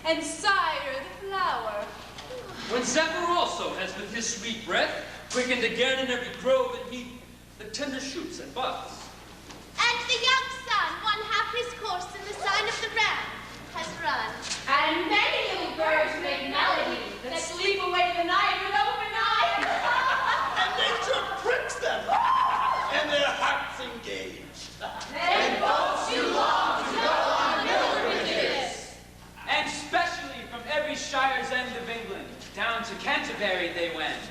and cider the flower. When Zephyr also has with his sweet breath quickened again in every grove and heath the tender shoots and buds. And the young sun, one half his course in the sign of the ram, has run. And many little birds make melody that sleep away the night with open eyes. And nature pricks them, and their hearts engage. Then folks you long to go on pilgrimages. And specially from every shire's end of England, down to Canterbury they went.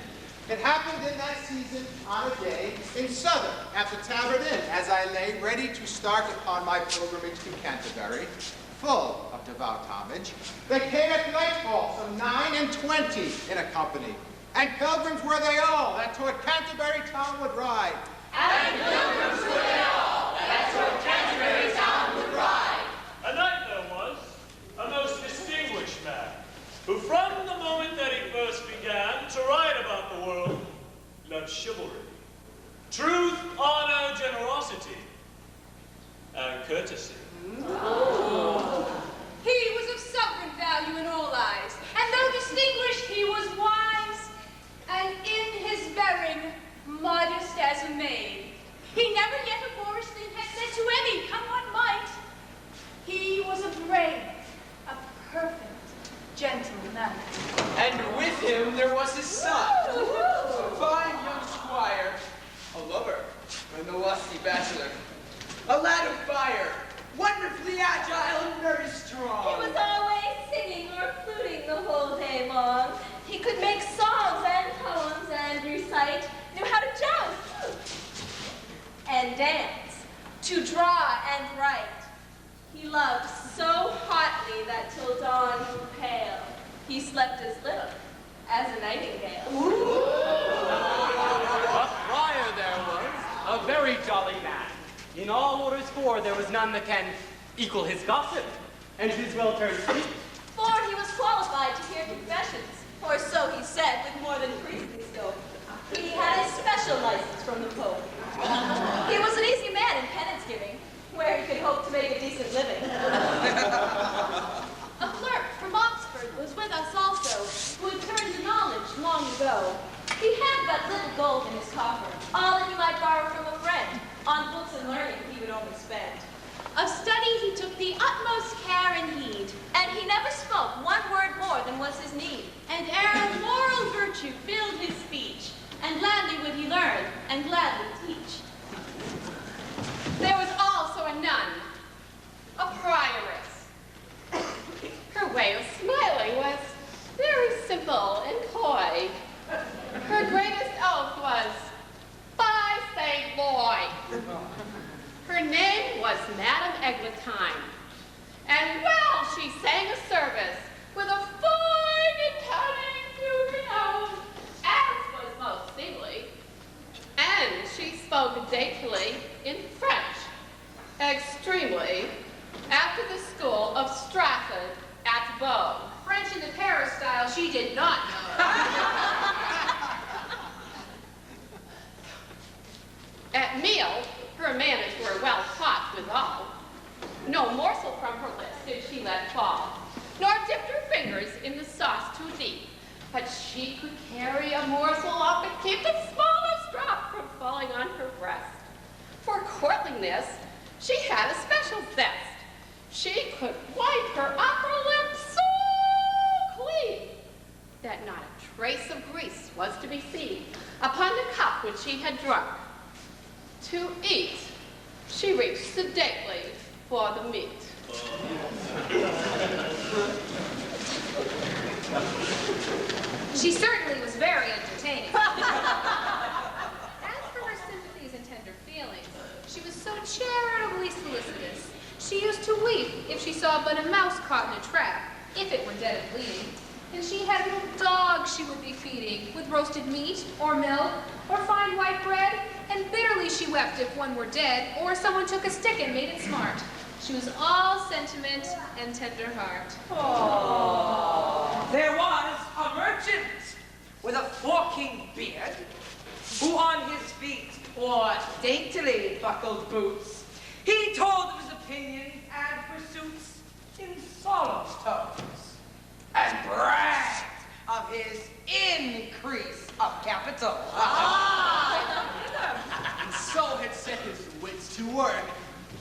It happened in that season on a day in Southern at the Tavern Inn as I lay ready to start upon my pilgrimage to Canterbury, full of devout homage. They came at nightfall, some 9 and 20 in a company, and pilgrims were they all that toward Canterbury town would ride. And pilgrims were they all that toward Canterbury town would ride. A knight there was, a most distinguished man, who from the moment that he first began to ride about the world, loved chivalry, truth, honor, generosity, and courtesy. He was of sovereign value in all eyes, and though distinguished, he was wise, and in his bearing modest as a maid. He never yet a boorish thing had said to any, come what might. He was a brave, a perfect, gentle man. And with him there was his son, a fine young squire, a lover, and the lusty bachelor, a lad of fire, wonderfully agile and very strong. He was always singing or fluting the whole day long. He could make songs and poems and recite, knew how to joust and dance, to draw and write. He loved so hotly that till dawn grew pale, he slept as little as a nightingale. A friar there was, a very jolly man. In all orders four, there was none that can equal his gossip and his well-turned speech. For he was qualified to hear confessions, or so he said with more than priestly scope. He had a special license from the Pope. He was an easy man in penance giving, where he could hope to make a decent living. A clerk from Oxford was with us also, who had turned to knowledge long ago. He had but little gold in his coffer, all that he might borrow from a friend. On books and learning he would only spend. Of study he took the utmost care and heed, And he never spoke one word more than was his need. and ere moral virtue filled his speech, and gladly would he learn, and gladly teach. There was also a nun, a prioress. Her way of smiling was very simple and coy. Her greatest oath was, "By Saint Boy." Her name was Madame Eglantine, and well she sang a service with a fine and cunning beauty known, as was most seemly. And she spoke daintily in French, extremely, after the school of Stratford at Bow. French in the Paris style she did not know. At meal, her manners were well taught withal. No morsel from her lips did she let fall, nor dipped her fingers in the sauce too deep. But she could carry a morsel up and keep the smallest drop from falling on her breast. For courtliness, she had a special zest. She could wipe her upper lip so clean that not a trace of grease was to be seen upon the cup which she had drunk. To eat, she reached sedately for the meat. She certainly was very entertaining. As for her sympathies and tender feelings, she was so charitably solicitous. She used to weep if she saw but a mouse caught in a trap, if it were dead and bleeding. And she had little dogs she would be feeding with roasted meat or milk or fine white bread, and bitterly she wept if one were dead or someone took a stick and made it smart. She was all sentiment and tender heart. There was a merchant with a forking beard, who on his feet wore daintily buckled boots. He told of his opinions and pursuits in solemn tones.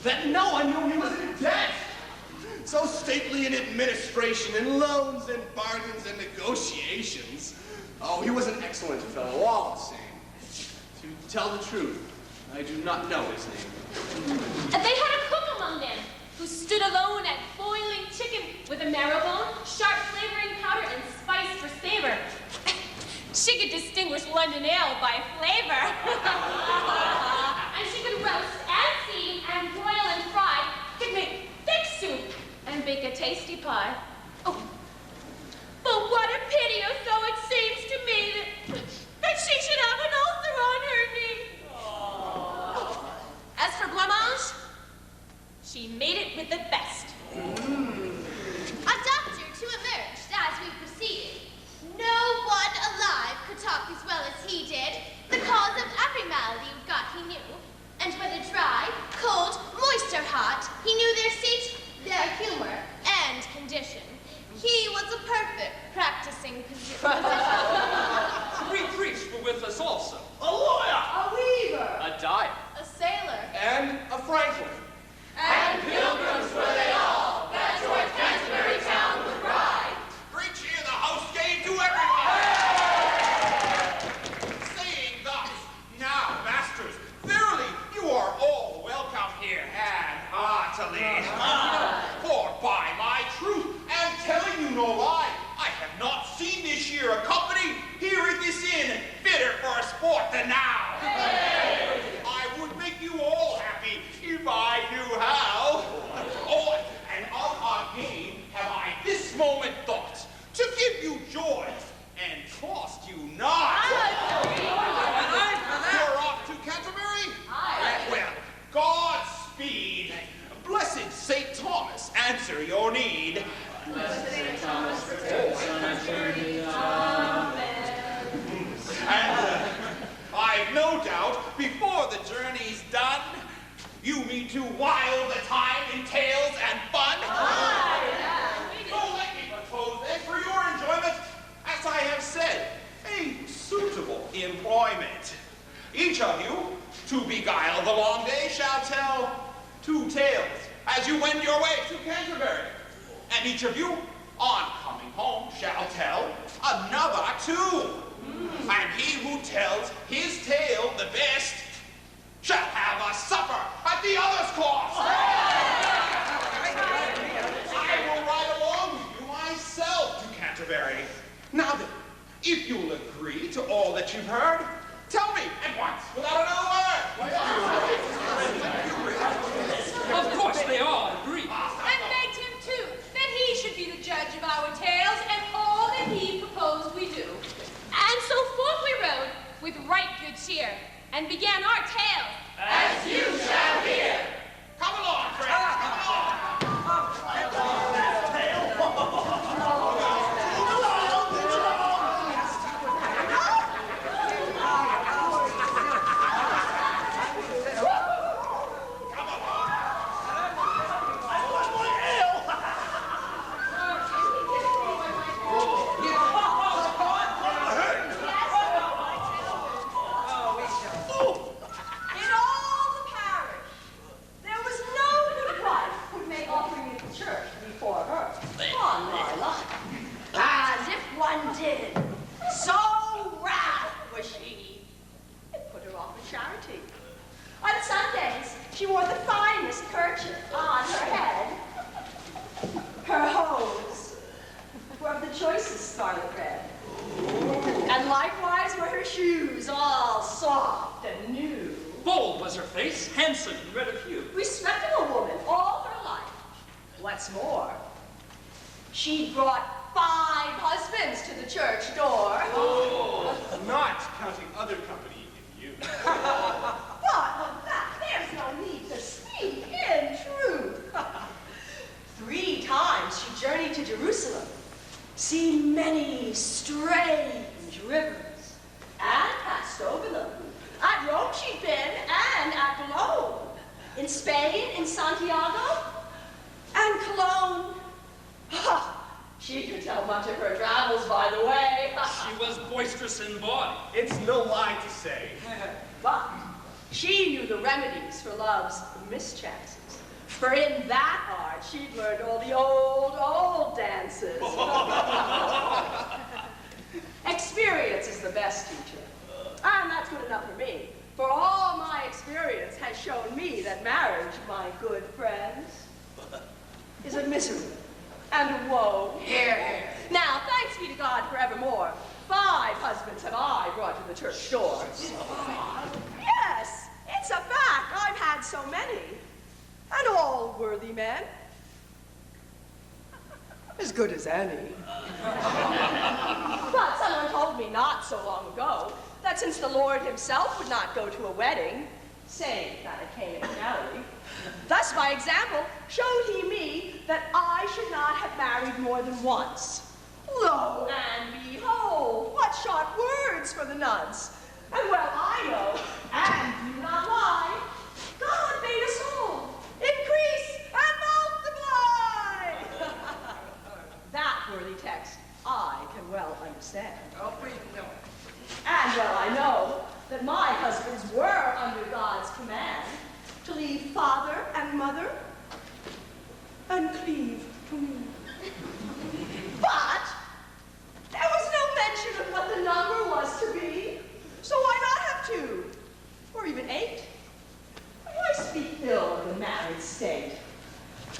that no one knew he was in debt. So stately in administration and loans and bargains and negotiations. Oh, he was an excellent fellow, all the same. To tell the truth, I do not know his name. And they had a cook among them who stood alone at boiling chicken with a marrowbone, sharp flavoring powder, and spice for savor. She could distinguish London ale by flavor. And she could roast and steam and broil and fry, could make thick soup and bake a tasty pie. Oh, but what a pity, or so it seems to me, that she should have an ulcer on her knee. As for blancmange, she made it with the best. A doctor to emerged as we proceeded. No one alive could talk as well as he did. The cause of every malady we've got he knew. And whether dry, cold, moist or hot, he knew their seat, their humor, and condition. He was a perfect practicing physician. Three priests were with us also. A lawyer! A weaver. A dyer. A sailor. And a Franklin. And pilgrims were they all, that towards Canterbury town would ride. Great cheer the house gave to everyone! Saying thus, now, masters, verily, you are all welcome here, and heartily. For by my truth, and telling you no lie, I have not seen this year a company here at this inn fitter for a sport than now. I would make you all happy if I knew how. Oh, and of again have I this moment thought to give you joy and cost you not. You're off to Canterbury? Well, Godspeed. Blessed St. Thomas, answer your need. Blessed St. Thomas, son of journey. And I've no doubt, before the journey's done, you mean to while the time in tales and fun. So let me propose then for your enjoyment, as I have said, a suitable employment. Each of you, to beguile the long day, shall tell 2 tales as you wend your way to Canterbury. And each of you, on coming home, shall tell another 2. And he who tells his tale the best shall have a supper at the other's cost. I will ride along with you myself to Canterbury. Now then, if you'll agree to all that you've heard, tell me at once, without another word. Of course they all agree. And begged him too, that he should be the judge of our tales, and all that he proposed we do. And so forth we rode with right good cheer, and began our tale. As you shall hear. Come along, friends, come along. In all the parish, there was no good wife could make offering at the church before her. On my life. As if one did. So wrath was she. It put her off of charity. On Sundays, she wore the finest kerchief on her head. Her hose were of the choicest scarlet red. And likewise were her shoes, all soft and new. Bold was her face, handsome and red of hue. Respectable woman all her life. What's more, she brought 5 husbands to the church door. Not counting other company in you. But of that, there's no need to speak in truth. 3 times she journeyed to Jerusalem, seen many strange rivers, and passed over them. At Rome she'd been, and at Boulogne. In Spain, in Santiago, and Cologne. She could tell much of her travels by the way. She was boisterous in body. It's no lie to say. But she knew the remedies for love's mischances. For in that art, she'd learned all the old dances. Experience is the best teacher. And that's good enough for me. For all my experience has shown me that marriage, my good friends, is a misery and a woe. Here. Now, thanks be to God forevermore, 5 husbands have I brought to the church doors. Yes, it's a fact. I've had so many. And all worthy men. As good as any. But someone told me not so long ago that since the Lord himself would not go to a wedding, save that it came in a gallery, thus by example showed he me that I should not have married more than once. Lo and behold, what sharp words for the nuns. And well I know, and do not lie, God made us all increase and multiply. That worthy text I can well understand. Oh, we know. And well I know that my husbands were under God's command to leave father and mother and cleave to me. But there was no mention of what the number was to be, so why not have 2 or even 8? Why speak ill of the married state?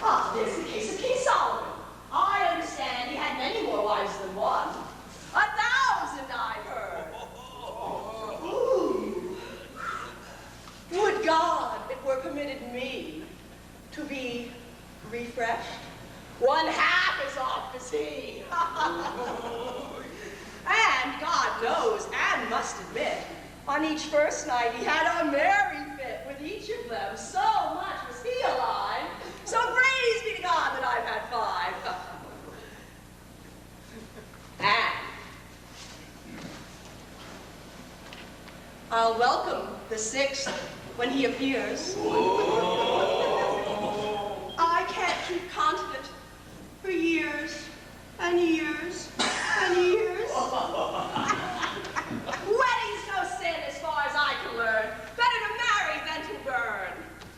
Ah, there's the case of King Solomon. I understand he had many more wives than one. 1,000 I've heard. Ooh. Would God it were permitted me to be refreshed 1/2 as oft as he. And God knows and must admit, on each first night he had a merry fit with each of them. So much was he alive. So praise be to God that I've had 5. And I'll welcome the 6th when he appears. I can't keep continent for years and years and years. Wedding's no sin as far as I can learn. Better to marry than to burn.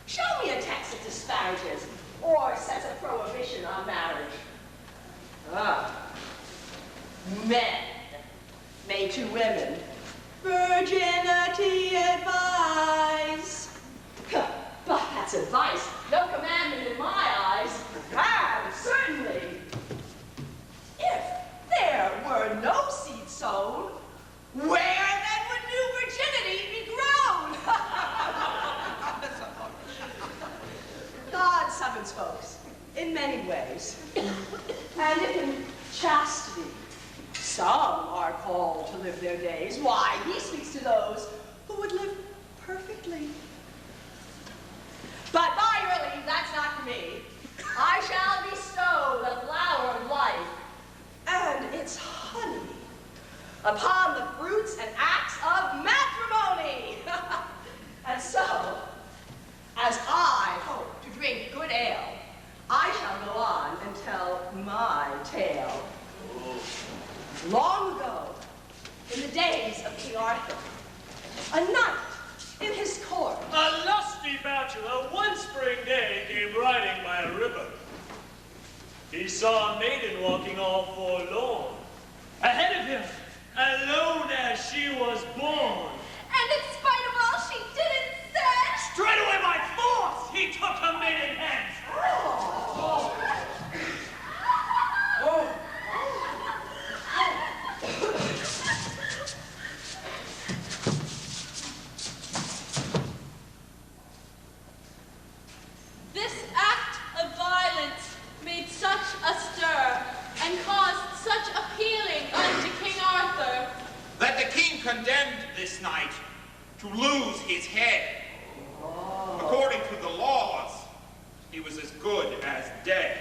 Show me a text that disparages or sets a prohibition on marriage. Men may to women virginity advise. But that's advice, no commandment in my eyes. And certainly, if there were no seed sown, where then would new virginity be grown? God summons folks in many ways. And if in chastity some are called to live their days, why, he speaks to those who would live perfectly. But by your leave, that's not for me. I shall bestow the flower of life and its honey upon the fruits and acts of matrimony. And so, as I hope to drink good ale, I shall go on and tell my tale. Long ago, in the days of King Arthur, a knight in his court. A lusty bachelor one spring day came riding by a river. He saw a maiden walking all forlorn. Ahead of him, alone as she was born. And in spite of all she did and said, Straightway by force, he took her maiden hands. This act of violence made such a stir and caused such appealing unto King Arthur that the king condemned this knight to lose his head. According to the laws, he was as good as dead.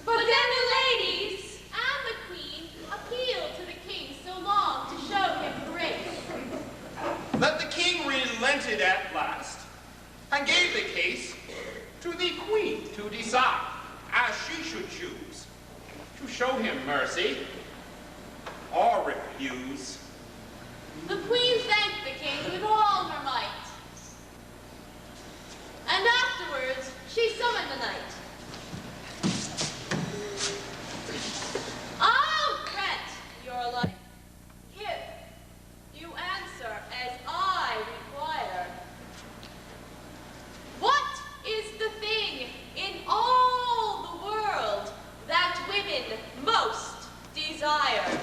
But then the ladies and the queen appealed to the king so long to show him grace. That the king relented at last and gave the case to the queen to decide, as she should choose, to show him mercy or refuse. The queen thanked the king with all her might. And afterwards, she summon the knight. I'll grant your life if you answer as I require. What is the thing in all the world that women most desire?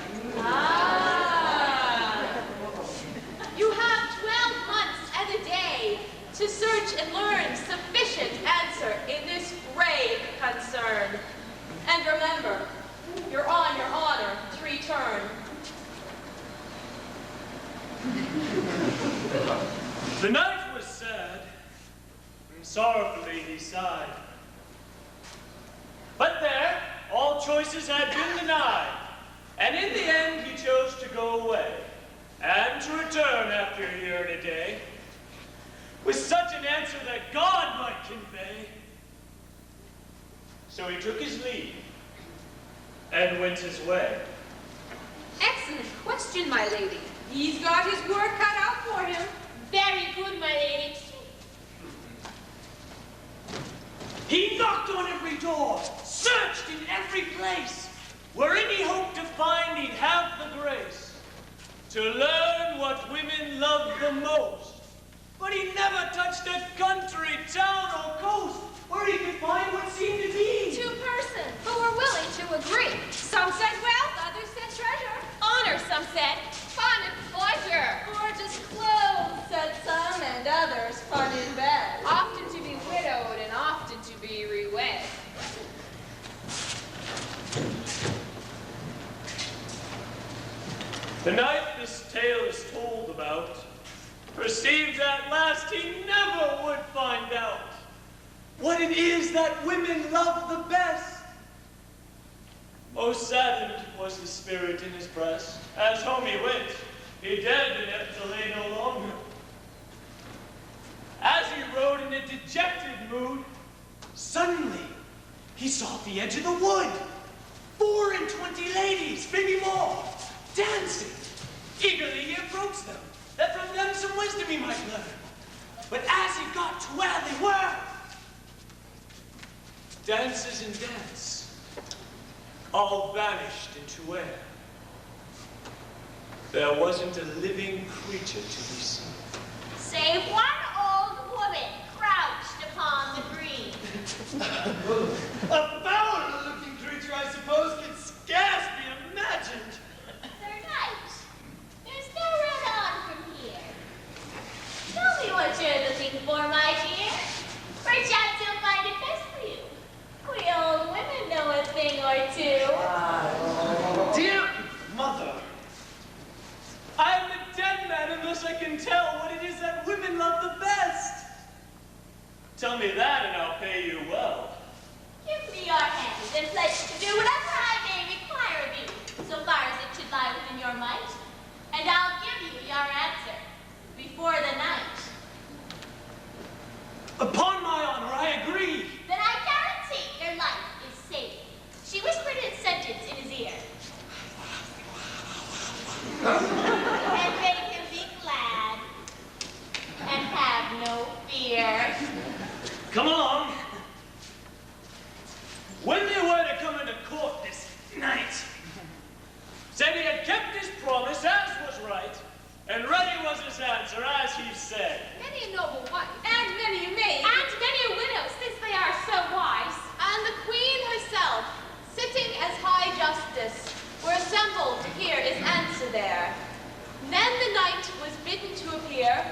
You have 12 months and a day to search and learn sufficient answer in this grave concern. And remember, you're on your honor to return. The knight was sad, and sorrowfully he sighed. But there, all choices had been denied, and in the end he chose to go away, and to return after a year and a day, with such an answer that God might convey. So he took his leave, and went his way. Excellent question, my lady. He's got his work cut out for him. Very good, my lady. He knocked on every door, searched in every place, wherein he hoped to find he'd have the grace to learn what women love the most. But he never touched a country, town, or coast where he could find what seemed to be. Two persons who were willing to agree. Some said wealth, others said treasure. Honor, some said. Fun and pleasure. Gorgeous clothes, said some, and others fun in bed. Often to be widowed and often to be rewed. The night this tale is told about perceived at last he never would find out what it is that women love the best. Most saddened was the spirit in his breast, as home he went, he dared to delay no longer. As he rode in a dejected mood, suddenly he saw at the edge of the wood 24 ladies, maybe more, dancing. Eagerly he approached them, that from them some wisdom he might learn. But as he got to where they were, dancers and dance all vanished into air. There wasn't a living creature to be seen. Save one old woman crouched upon the green. A foul-looking creature, I suppose, can scarce be imagined. Sir Knight, there's no road on from here. Tell me what you're looking for, my dear. Perchance you'll find it best for you. We old women know a thing or two. Dear mother, I am a dead man unless I can tell what it is that women love the best. Tell me that and I'll pay you well. Give me your hand and pledge to do whatever I may require of you, so far as it should lie within your might, and I'll give you your answer before the night. Upon my honor, I agree. Then I guarantee your life is safe. She whispered a sentence in his ear. And make him be glad and have no fear. Come along. When they were to come into court this night, said he had kept his promise as was right, and ready was his answer as he said. Many a noble wife. And many a maid. And many a widow, since they are so wise. And the queen herself, sitting as high justice, were assembled to hear his answer there. Then the knight was bidden to appear.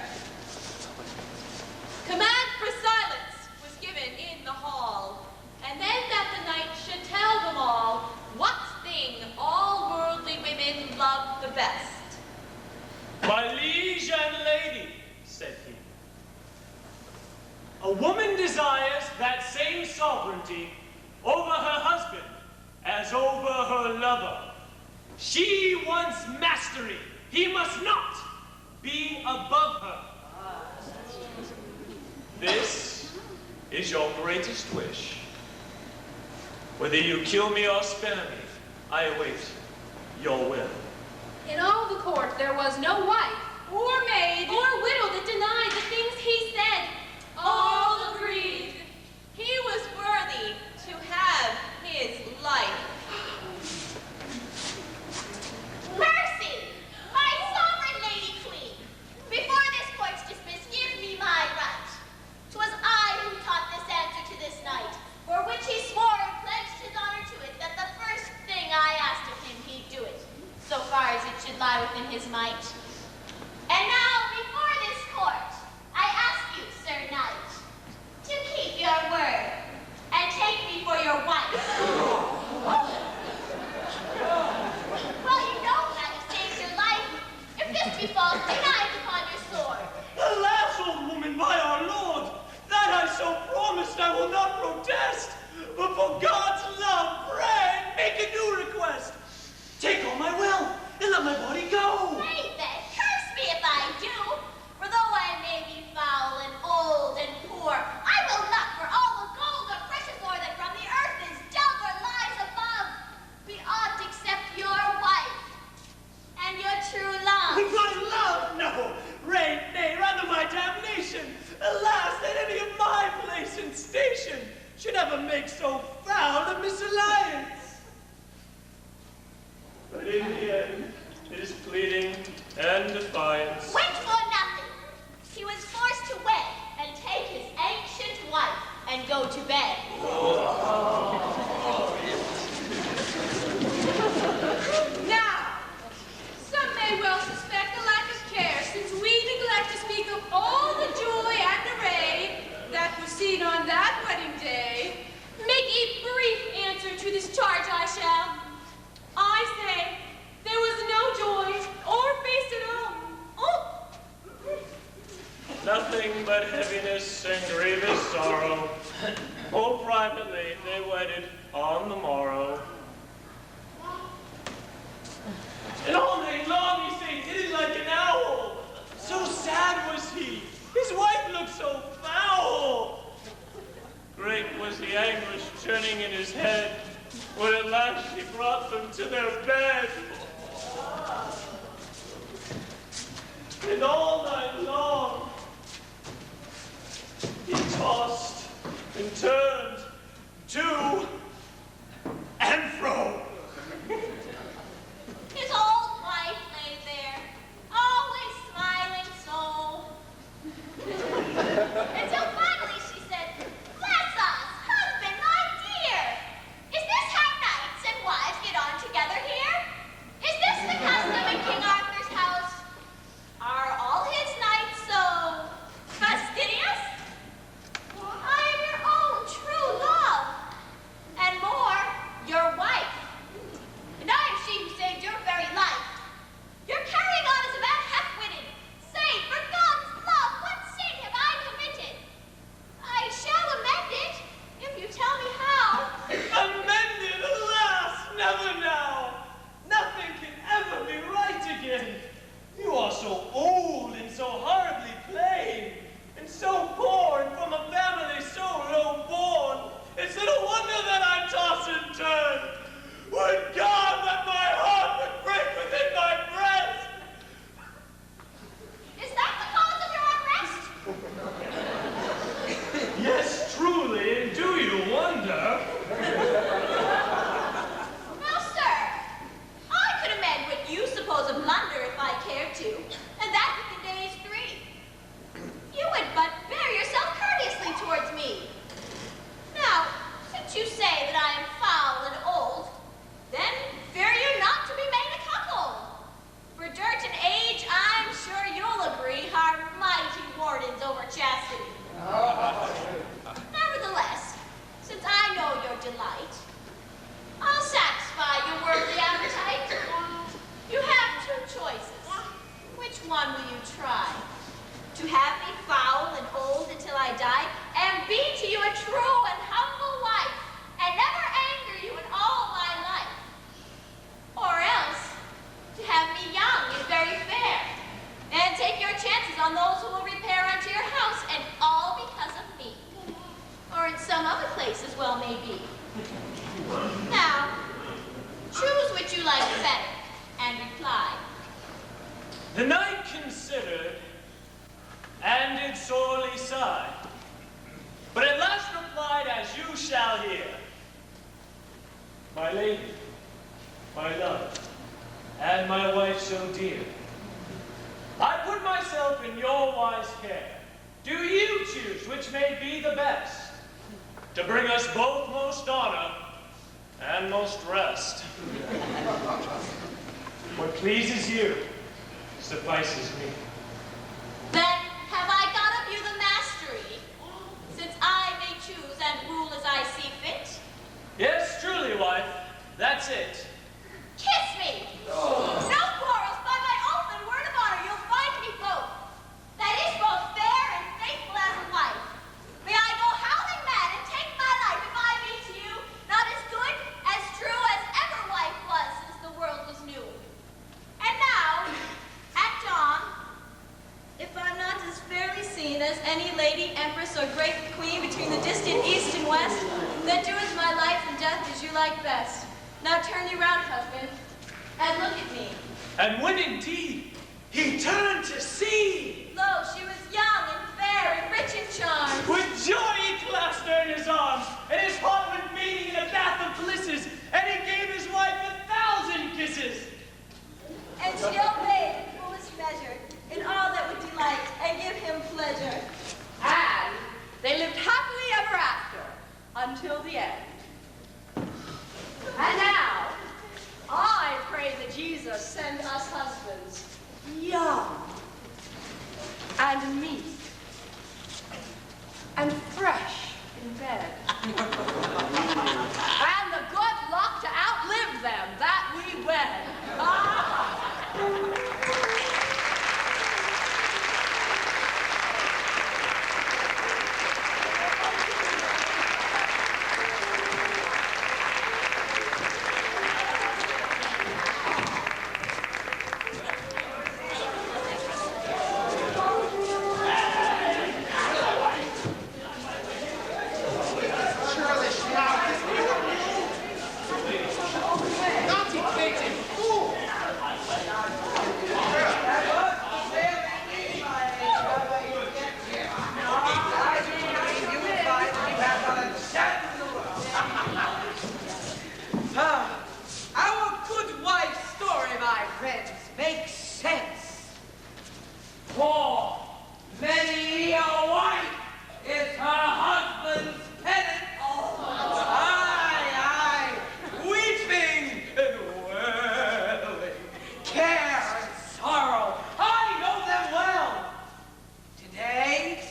Command for silence was given in the hall, and then that the knight should tell them all what thing all worldly women love the best. My liege and lady, said he, a woman desires that same sovereignty over her husband as over her lover. She wants mastery. He must not be above her. This is your greatest wish. Whether you kill me or spare me, I await your will. In all the court there was no wife, Or maid. Or widow that denied the things he said. All agreed. He was his might. And now, before this court, I ask you, Sir Knight, to keep your word and take me for your wife. Well, you know that I have saved your life. If this befalls, be knife upon your sword. Alas, old woman, by our Lord, that I so promised I will not protest. But for God's love, pray and make a new request. Take all my wealth and let my body go. Nay, then, curse me if I do. For though I may be foul and old and poor, I will not for all the gold or precious ore that from the earth is dug or lies above be aught except your wife and your true love. My love, no. Reign, nay, rather my damnation. Alas, that any of my place and station should ever make so foul a misalliance. But in the end, it is pleading and defiance. Wait for nothing. He was forced to wed and take his ancient wife and go to bed. Now, some may well suspect a lack of care, since we neglect to speak of all the joy and array that was seen on that wedding day. Make a brief answer to this charge I shall. I say, there was no joy or feast at all. Oh. Nothing but heaviness and grievous sorrow. Oh, privately they wedded on the morrow. And all day long he stayed hidden like an owl. So sad was he. His wife looked so foul. Great was the anguish churning in his head when at last he brought them to their bed. And all night long he tossed and turned to and fro. His old wife lay there, always smiling so. Until finally she said, "Bless us, husband, my dear! Is this how knights and wives get on together here? Is this the custom in King Arthur's house? Are all his knights so fastidious? I am your own true love, and more, your wife. And I am she who saved your very life. You're carrying on as a man half-witted. Say, for God's love, what sin have I committed? I shall amend it, if you tell me how. Amended, alas, never now. Nothing can ever be right again. You are so old and so horribly plain, and so poor, and from a family so low born. It's little wonder that I toss and turn. Would God that my heart would break within my breast! Is that the cause of your unrest? Yes, truly, and do you wonder? Well, sir, I could amend what you suppose a blunder if I cared to, and that within days 3. You would but bear yourself courteously towards me. Now, since you say that I am foul and old, then fear you not to be made a cuckold. For dirt and age, I'm sure you'll agree, are mighty wardens over chastity. Nevertheless, since I know your delight, I'll satisfy your worldly appetite. You have 2 choices. Which one will you try? To have me foul and old until I die, and be to you a true and humble wife, and never anger you in all my life? Or else, to have me young and very fair, and take your chances on those who will repair unto your house, and all because of me. Or in some other place as well may be. Now, choose which you like better, and reply. The knight considered, and did sorely sigh, but at last replied as you shall hear. My lady, my love, and my wife so dear, I put myself in your wise care. Do you choose which may be the best, to bring us both most honor and most rest. What pleases you, suffices me. Then have I got of you the mastery, since I may choose and rule as I see fit? Yes, truly, wife. That's it. Kiss me! No quarrels, by my oath and word of honor, you'll find me both. That is both fair and faithful as a wife. May I go howling mad and take my life if I be to you not as good, as true as ever wife was since the world was new. And now, at dawn, if I'm not as fairly seen as any lady, empress, or great queen between the distant east and west, then do as my life and death as you like best. Now turn you round, husband, and look at me. And when indeed he turned to see, Lo, she was young and fair and rich in charm. with joy he clasped her in his arms, and his heart went beating in a bath of blisses, and he gave his wife 1,000 kisses. And she obeyed in fullest measure in all that would delight and give him pleasure. And they lived happily ever after, until the end. And now, I pray that Jesus send us husbands young and meek and fresh in bed. And the good luck to outlive them that we wed. Our good wife's story, my friends, makes sense. For many a wife is her husband's penance. Aye, weeping and wailing, care and sorrow. I know them well. Today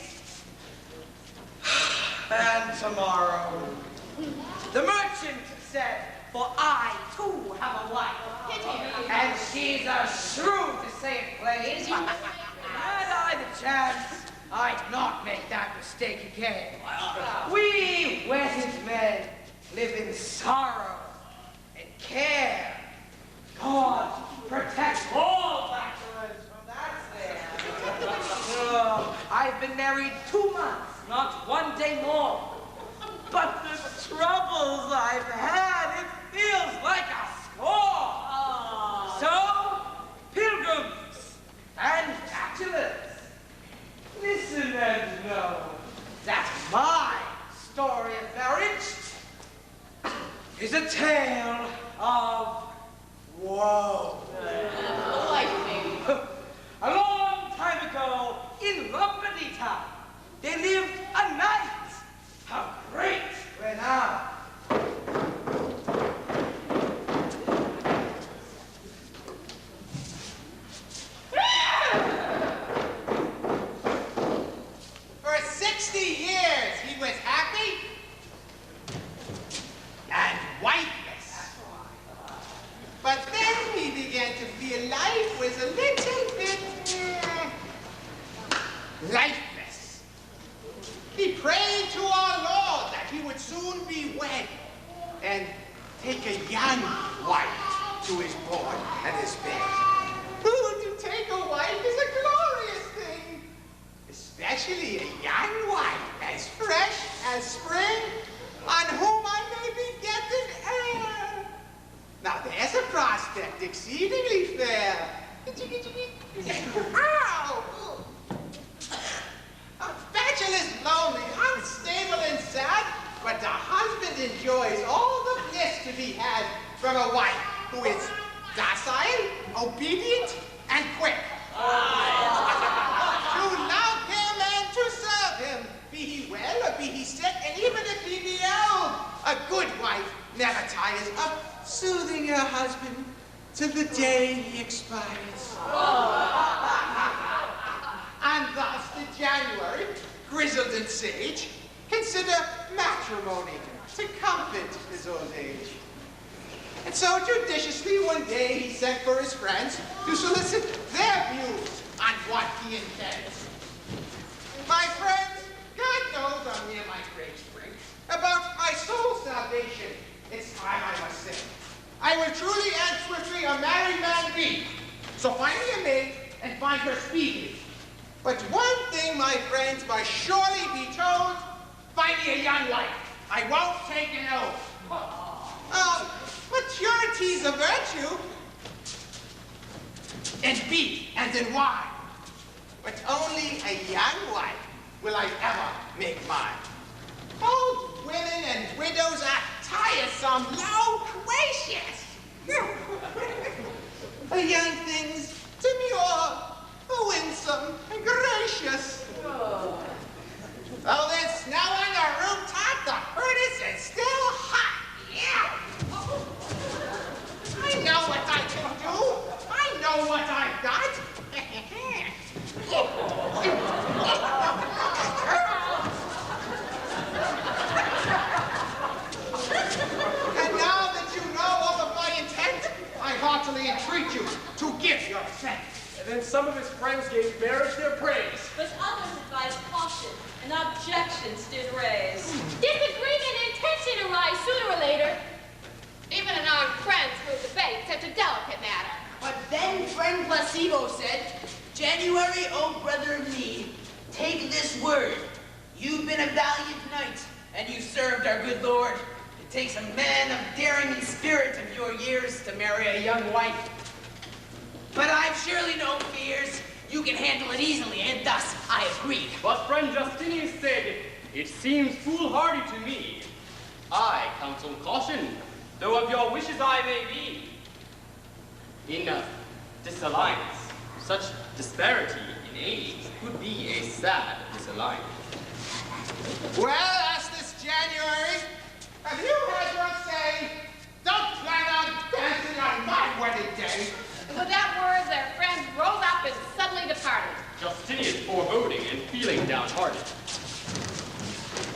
and tomorrow. The merchant said, for I too have a wife, and she's a shrew to say it plain. Had I the chance, I'd not make that mistake again. We wedded men live in sorrow and care. God protect all bachelors from that snare. Oh, I've been married 2 months, not 1 day more. But the troubles I've had, it feels like a score. So, pilgrims and bachelors, listen and know that my story of marriage is a tale of woe. A long time ago, in Lombardy town, there lived a knight of great renown. For 60 years he was happy and wifeless. But then he began to feel life was a little bit lifeless. He prayed to our Lord that he would soon be wed and take a young wife to his board and his bed. To take a wife is a glorious thing, especially a young wife as fresh as spring, on whom I may beget an heir. Now there's a prospect exceedingly fair. Ow! A bachelor's lonely, unstable, and sad, but the husband enjoys all the bliss to be had from a wife who is docile, obedient, and quick. To love him and to serve him, be he well or be he sick, and even if he be old, a good wife never tires of soothing her husband till the day he expires. And thus did January, grizzled and sage, consider matrimony to comfort his old age. And so judiciously one day he sent for his friends to solicit their views on what he intends. My friends, God knows I'm near my grave's brink. About my soul's salvation, it's time I must sing. I will truly and swiftly a married man be. So find me a maid and find her speedily. But one thing, my friends, must surely be told. Find me a young wife. I won't take an oath. Maturity's a virtue. In beef and in wine. But only a young wife will I ever make mine. Old women and widows are tiresome, loquacious. A young thing's demure, winsome, and gracious. Oh, there's snow on the rooftop, the furnace is still hot. Yeah. I know what I can do. I know what I've got. And now that you know all of my intent, I heartily entreat you to give your assent. And then some of his friends gave marriage their praise. But others advised caution, and objections did raise. Disagreement and tension arise sooner or later. Even an armed friend through debate, such a delicate matter. But then friend Placebo said, January, oh brother of me, take this word. You've been a valiant knight, and you served our good Lord. It takes a man of daring and spirit of your years to marry a young wife. But I've surely no fears. You can handle it easily, and thus I agree. But friend Justinian said, it seems foolhardy to me. I counsel caution, though of your wishes I may be. In this alliance, such disparity in age could be a sad misalliance. Well, ask this January, have you heard her say, don't plan on dancing on my wedding day? And with that word, their friend rose up and suddenly departed. Justinian foreboding and feeling downhearted.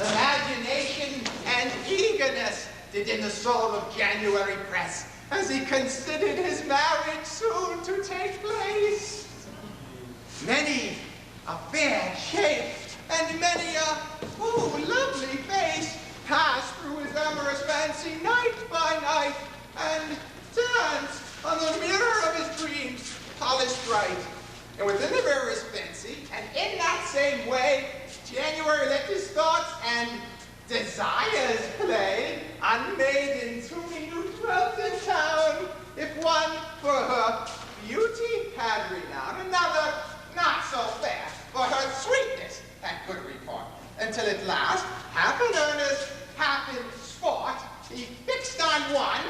Imagination and eagerness did in the soul of January press, as he considered his marriage soon to take place. Many a fair shape and many a lovely face passed through his amorous fancy night by night, and danced on the mirror of his dreams, polished bright. And within the mirror's fancy, and in that same way, January let his thoughts and desires play on maidens whom he knew dwelt in town. If one for her beauty had renown, another not so fair for her sweetness had good report. Until at last, half in earnest, half in sport, he fixed on one,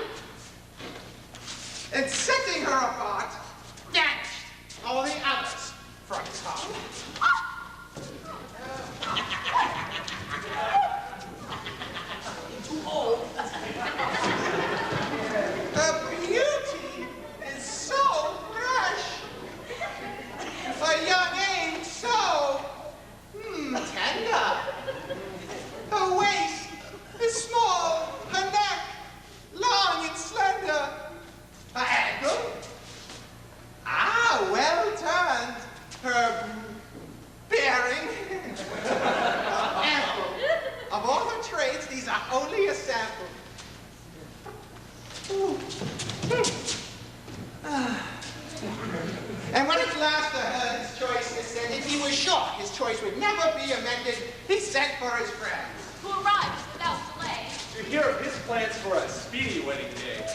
and setting her apart, banished all the others from his heart. Her beauty is so fresh, her young age so tender. Her waist is small, her neck long and slender, her ankle well turned, her bearing ample. Of all her traits, these are only a sample. And when at last heard his choice ascended, he was sure his choice would never be amended. He sent for his friends, Who arrived without delay. To hear of his plans for a speedy wedding day.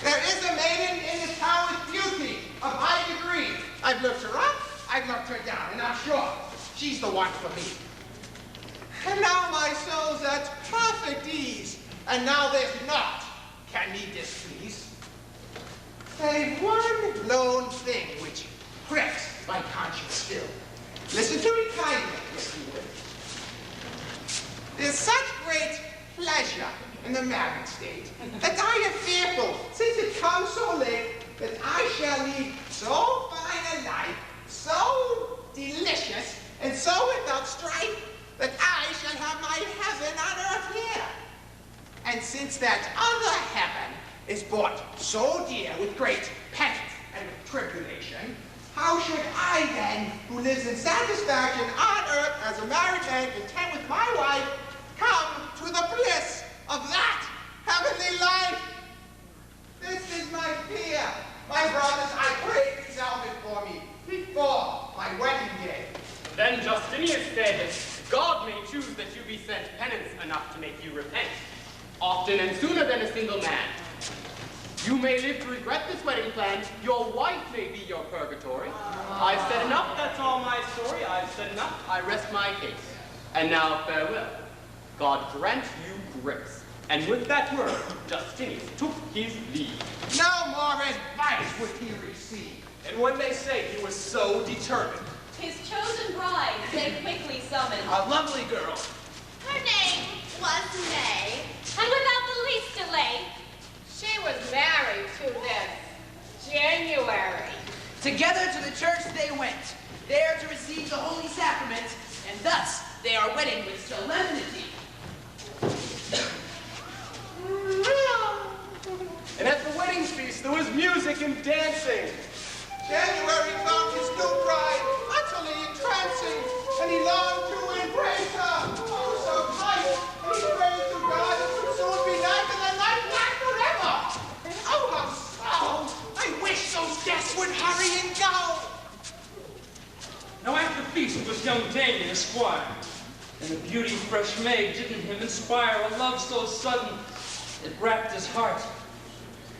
there is a maiden in the town with beauty of high degree. I've looked her up, I've looked her down, and I'm sure she's the one for me. And now my soul's at perfect ease, and now there's naught can me displease. Save one lone thing which pricks my conscience still. Listen to me kindly, if you will. There's such great pleasure in the married state that I am fearful, since it comes so late, that I shall lead so fine a life, so delicious, and so without strife, that I shall have my heaven on earth here. And since that other heaven is bought so dear with great penance and with tribulation, how should I then, who lives in satisfaction on earth as a married man content with my wife, come to the bliss of that heavenly life? This is my fear. My brothers, I pray resolve it for me before my wedding day. Then Justinius said, God may choose that you be sent penance enough to make you repent, often and sooner than a single man. You may live to regret this wedding plan. Your wife may be your purgatory. I've said enough, that's all my story. I've said enough, I rest my case. And now farewell. God grant you grace. And with that word, Justinius took his leave. No more advice would he receive. And when they say he was so determined. His chosen bride they quickly summoned. A lovely girl. Her name was May. And without the least delay, She was married to this January. Together to the church they went, there to receive the holy sacrament, and thus they are wedded with solemnity. And at the wedding feast there was music and dancing. January found his new bride utterly entrancing, and he longed to embrace her. Oh, so tight, and he prayed to God it would soon be night, and the night last forever. Oh, how so! I wish those guests would hurry and go. Now at the feast was young Damien, Esquire, and the beauty of fresh May didn't him inspire a love so sudden it racked his heart.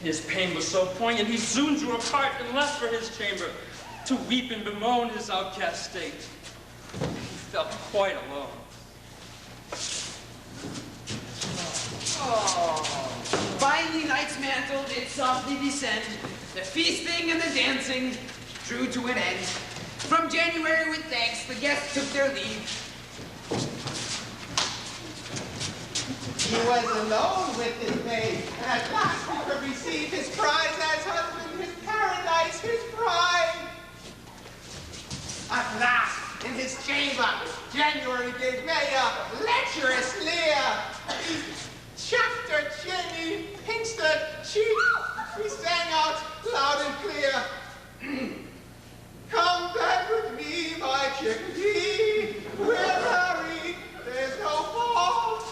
His pain was so poignant, he soon drew apart and left for his chamber to weep and bemoan his outcast state. He felt quite alone. Oh. Finally night's mantle did softly descend, the feasting and the dancing drew to an end. From January with thanks, the guests took their leave. He was alone with his maid, and at last he could receive his prize as husband, his paradise, his bride. At last, in his chamber, January gave May a lecherous leer. He chucked her chin, he pinched her cheek. He sang out loud and clear, come back with me, my chickadee. We're married, there's no fault.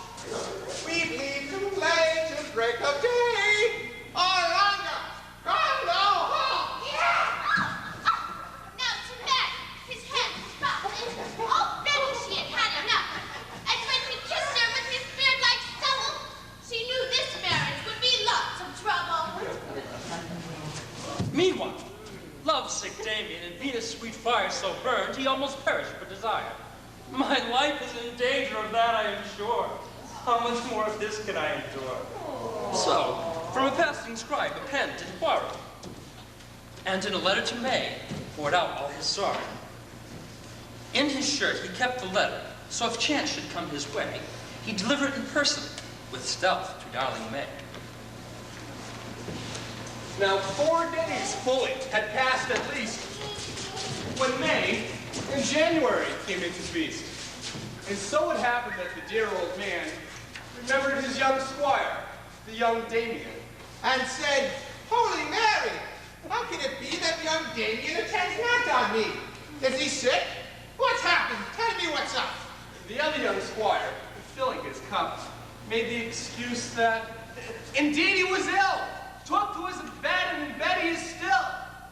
We need to play till break of day, or longer. Come no halt. Yeah! Now to May, his head was bubbling. Already she had had enough. And when he kissed her with his beard like stubble, she knew this marriage would be lots of trouble. Meanwhile, lovesick Damien, and Venus' sweet fire so burned, he almost perished for desire. My life is in danger of that, I am sure. How much more of this can I endure? So, from a passing scribe, a pen did borrow, and in a letter to May, poured out all his sorrow. In his shirt he kept the letter, so if chance should come his way, he'd deliver it in person, with stealth to darling May. Now 4 days fully had passed at least, when May and January came into feast. And so it happened that the dear old man remembered his young squire, the young Damien, and said, Holy Mary, how can it be that young Damien attends not on me? Is he sick? What's happened? Tell me what's up. The other young squire, filling his cup, made the excuse that indeed he was ill. Took to his bed, and in bed he is still.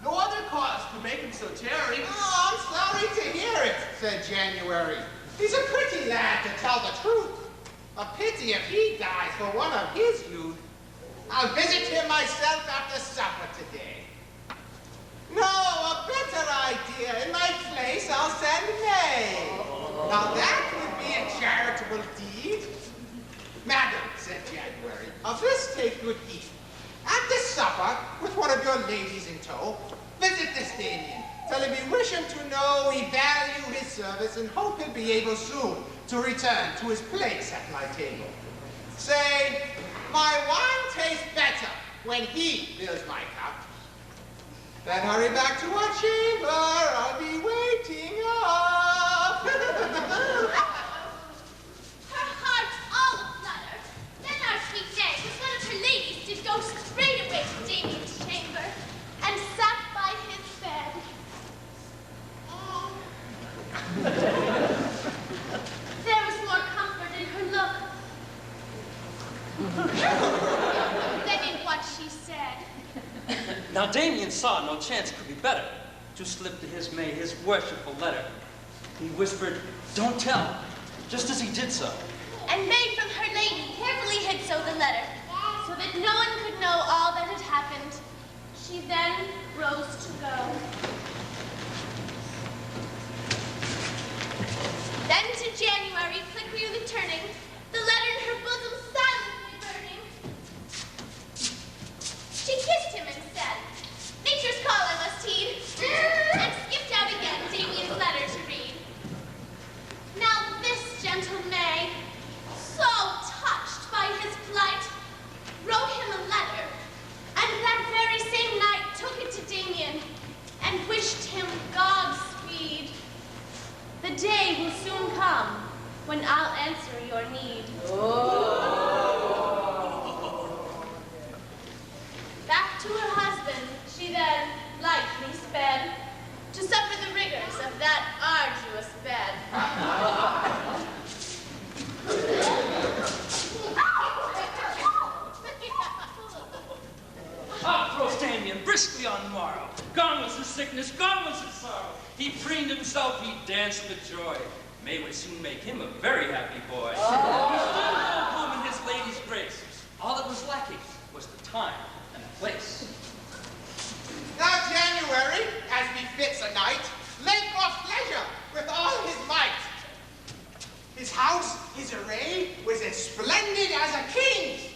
No other cause could make him so tarry. Oh, I'm sorry to hear it, said January. He's a pretty lad, to tell the truth. A pity if he dies for one of his youth. I'll visit him myself after supper today. No, a better idea. In my place, I'll send May. Now that would be a charitable deed. Madam, said January, of this take good heed. At this supper, with one of your ladies in tow, visit this Damien. Tell him we wish him to know we value his service and hope he'll be able soon to return to his place at my table. Say, my wine tastes better when he fills my cup. Then hurry back to our chamber. I'll be waiting up. Her heart all aflutter. Then our sweet May, with one of her ladies, did go straight away to Damien's chamber and sat by his bed. There was more comfort in her look than in what she said. Now Damien saw no chance could be better to slip to his May his worshipful letter. He whispered, "Don't tell," just as he did so. And May from her lady carefully hid so the letter, so that no one could know all that had happened. She then rose to go. Then to January, quickly returning, the letter in her bosom silently burning. She kissed him and said, "Nature's call I must heed," and skipped out again Damien's letter to read. Now this gentle May, so touched by his plight, wrote him a letter, and that very same night took it to Damien and wished him Godspeed. The day will soon come when I'll answer your need. Back to her husband she then lightly sped to suffer the rigors of that arduous bed. Up rose Damien briskly on the morrow. Gone was his sickness, gone was his sorrow. He preened himself, he danced with joy. May would soon make him a very happy boy. He stood at home in his lady's grace. All that was lacking was the time and the place. Now January, as befits a knight, lent off pleasure with all his might. His house, his array, was as splendid as a king's.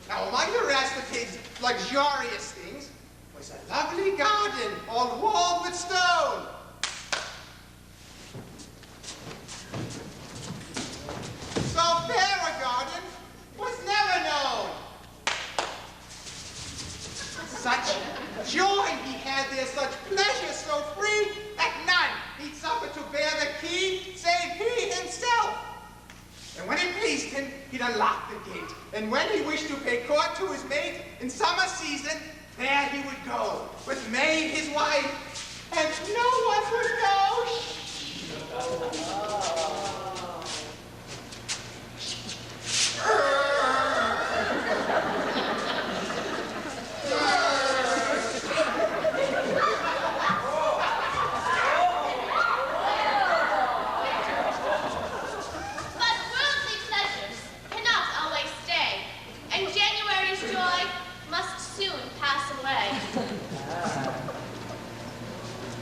Now among the rest of his luxurious things was a lovely garden, all walled with stone. So fair a garden was never known. Such joy he had there, such pleasure so free, that none he'd suffer to bear the key, save he himself. And when it pleased him, he'd unlock the gate. And when he wished to pay court to his mate in summer season, there he would go, with May his wife, and no one would know.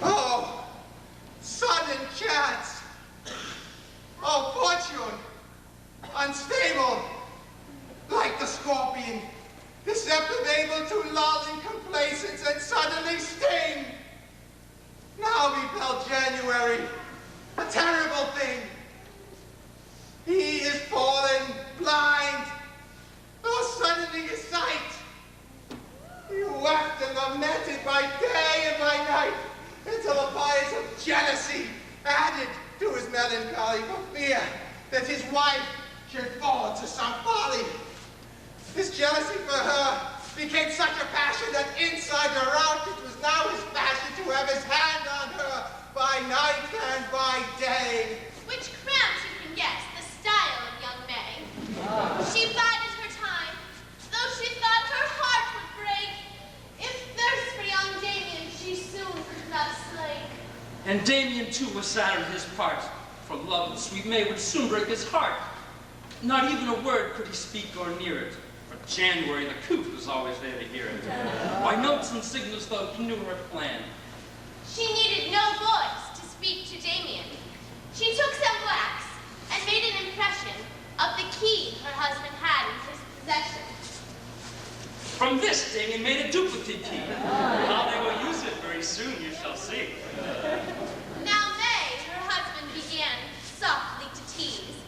Oh, sudden chance! Oh, fortune! Unstable, like the scorpion, deceptive, able to lull in complacence and suddenly sting. Now befell January, a terrible thing. He is fallen blind, though suddenly his sight. He wept and lamented by day and by night, until the fires of jealousy added to his melancholy for fear that his wife should fall to some folly. His jealousy for her became such a passion that inside or out it was now his fashion to have his hand on her by night and by day. Which cramps you can guess the style of young May. She bided her time, though she thought her heart would break, if thirst for young Damien she soon could not slake. And Damien too was sad on his part, for love of sweet May would soon break his heart. Not even a word could he speak or near it, for January the coot was always there to hear it. By notes and signals though he knew her plan. She needed no voice to speak to Damien. She took some wax and made an impression of the key her husband had in his possession. From this, Damien made a duplicate key. How they will use it very soon, you shall see. Now May, her husband, began softly to tease.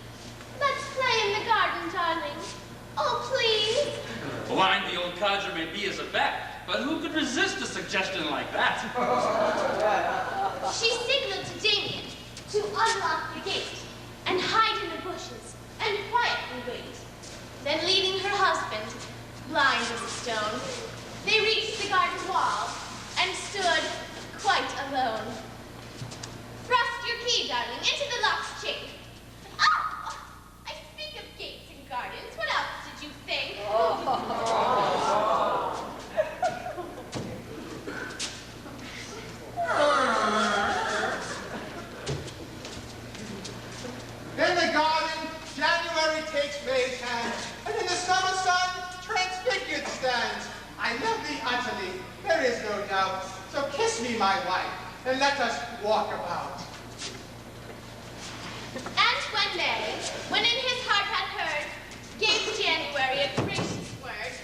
Let's play in the garden, darling. Oh, please. Blind the old codger may be as a bat, but who could resist a suggestion like that? She signaled to Damien to unlock the gate and hide in the bushes and quietly wait. Then leaving her husband, blind as a stone, they reached the garden wall and stood quite alone. Thrust your key, darling, into the lock's chink. Oh, I speak of gates and gardens. What else did you think? In the garden, January takes May's hand, and in the summer sun, transfigured stands. I love thee utterly, there is no doubt. So kiss me, my wife, and let us walk about. And when May, when in his heart had heard, gave January a gracious word,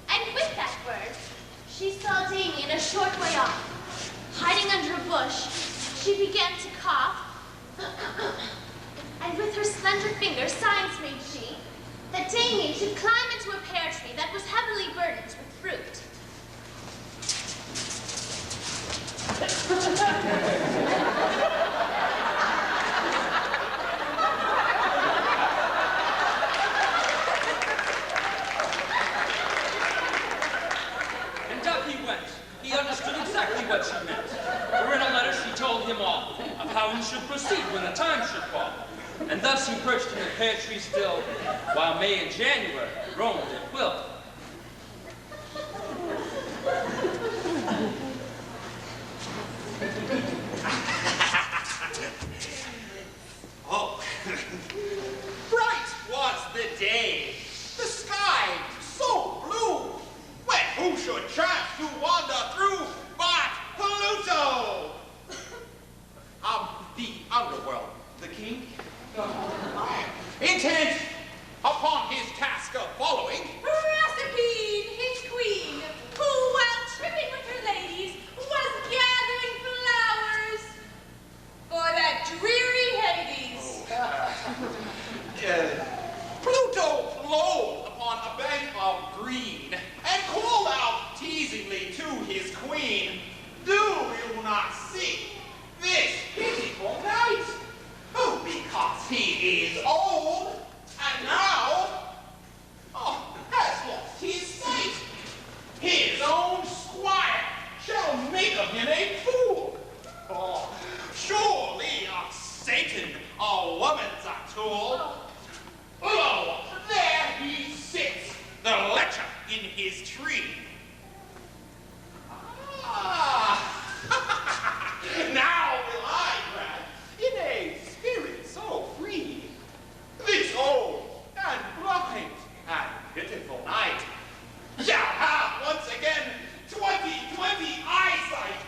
and with that word, she saw Damien a short way off. Hiding under a bush, she began to cough, and with her slender finger signs made she that Damien should climb into a pear tree that was heavily burdened with fruit. And up he went. He understood exactly what she meant. For in a letter she told him all of how he should proceed when the time should fall. And thus he perched in the pear tree still, while May and January roamed at will. Oh, bright was the day, the sky so blue, when who should chance to wander through but Pluto? The underworld, the king, intent upon his task of following, Proserpine, his queen, who, while tripping with her ladies, was gathering flowers for that dreary Hades. Pluto lowed upon a bank of green and called out teasingly to his queen, "Do you not see this pitiful knight, who, because he is old and now has lost his sight, his own squire shall make of him a fool? Oh, surely of Satan a woman's a tool. Lo, there he sits, the lecher in his tree. Now will I grant, in a spirit so free, this old and blind and pitiful knight shall have once again 20/20 eyesight.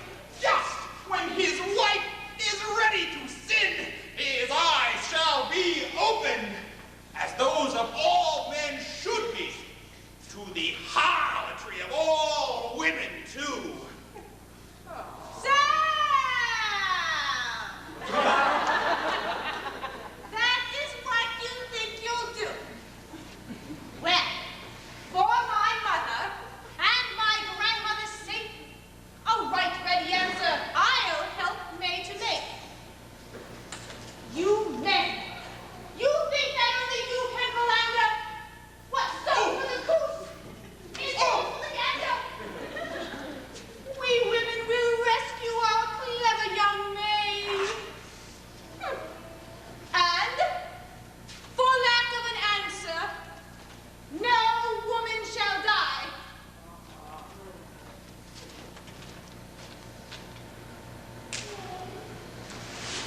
Just when his wife is ready to sin, his eyes shall be opened, as those of all men should be, to the harlotry of all women too. That is what you think you'll do. Well, for my mother and my grandmother's sake, a right ready answer I'll help May to make. You men, you think that only you can philander? What, so for the goose is so for the gander? We women will rescue our clever young maid. And, for lack of an answer, no woman shall die.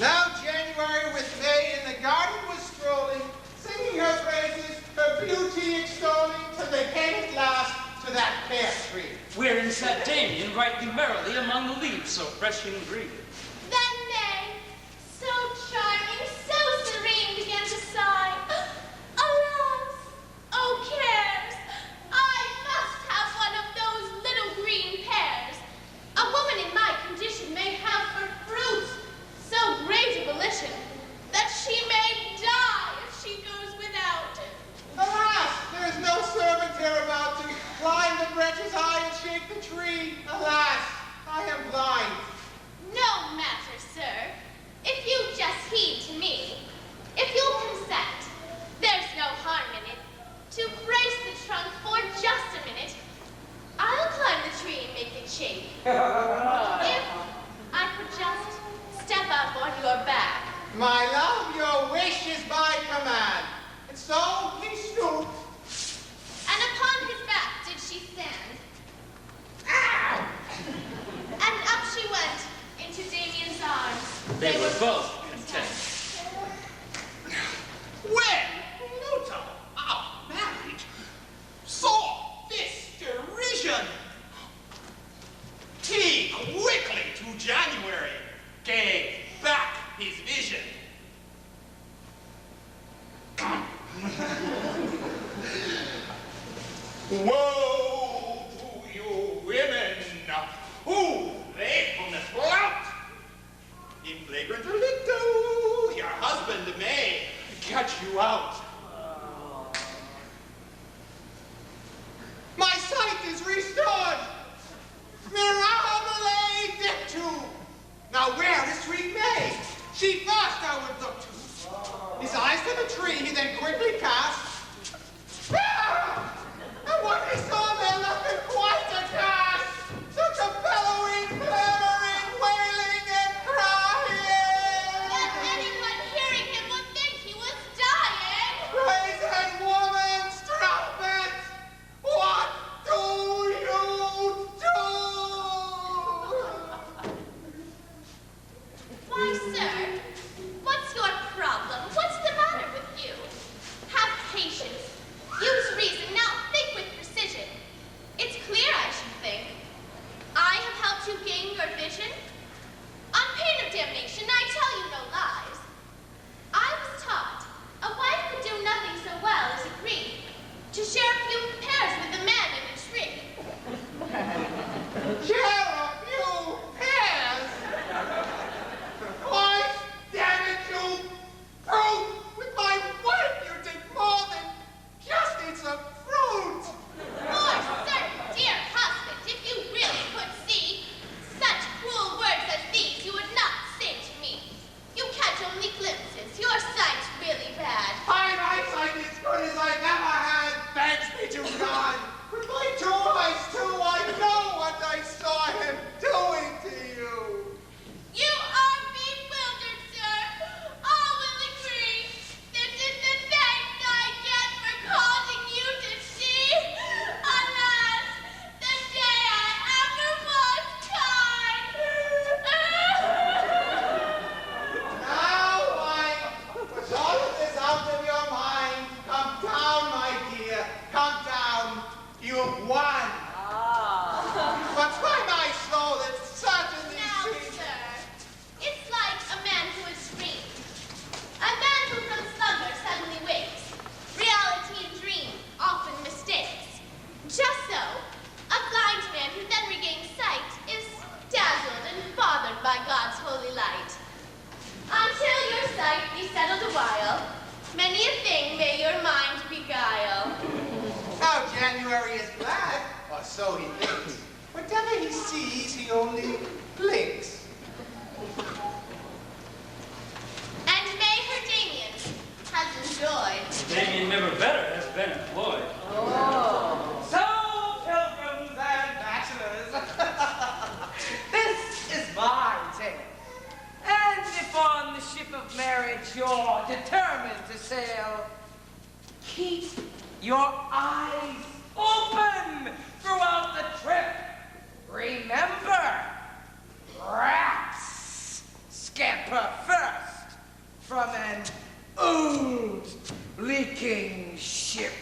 Now January with May in the garden was strolling, singing her praises, her beauty extolling, till they came at last to that pear tree. Wherein sat Damien rightly merrily among the leaves so fresh and green. Then May, so charming, so serene, began to sigh. Alas, oh cares, I must have one of those little green pears. A woman in my condition may have for fruit so great a volition that she may die if she goes without. Alas, there is no servant here of climb branches high and shake the tree. Alas, I am blind. No matter, sir. If you just heed to me, if you'll consent, there's no harm in it. To brace the trunk for just a minute, I'll climb the tree and make it shake. If I could just step up on your back. My love, your wish is my command. And so he stooped. And upon his back did she stand. Ow! And up she went into Damien's arms. They were both content. When Notre, our married, saw this derision, he quickly to January gave back his vision. Woe to you women who faithfulness flout. In flagrant delicto, your husband may catch you out. My sight is restored. Mirabile dictu. Now where is sweet May? She first I would look to. His eyes to the tree he then quickly cast. Ah! And what he saw there left him quite aghast. Such a bellowing, clamoring, wailing, and crying. That anyone hearing him would think he was dying. Praise and woman's trumpet, what do you do? Why, sir, what's your problem? What's the matter with you? Have patience. Use reason. Now think with precision. It's clear, I should think. I have helped you gain your vision. On pain of damnation, I tell you no lies. I was taught a wife could do nothing so well as agree to share a few pears with a man in a tree. Share a few pears? Why, damn it, you brute! With my wife you did more than just eat some fruit! For certain, dear husband, if you really could see, such cruel words as these you would not say to me. You catch only glimpses. Your sight's really bad. My eyesight is good as I've ever had, thanks be to God. With my two eyes, too, I know what I saw him doing to you. You are bewildered, sir. All will agree. This is the thanks I get for causing you to see. Alas, the day I ever was kind. Now, wife, put all of this out of your mind. Come down, my dear. Come down. You've won. But by my soul, it certainly Now, seems... sir, it's like a man who has dreamed. A man who from slumber suddenly wakes. Reality and dream often mistakes. Just so, a blind man who then regains sight is dazzled and bothered by God's holy light. Until your sight be settled a while, many a thing may your mind beguile. Now January is glad, or so he thinks. Whatever he sees, he only blinks. And may her Damien has enjoyed. Damien never better has been employed. So, pilgrims and bachelors, this is my tale. And if on the ship of marriage you're determined to sail, keep your eyes open throughout the trip. Remember, rats scamper first from an old leaking ship.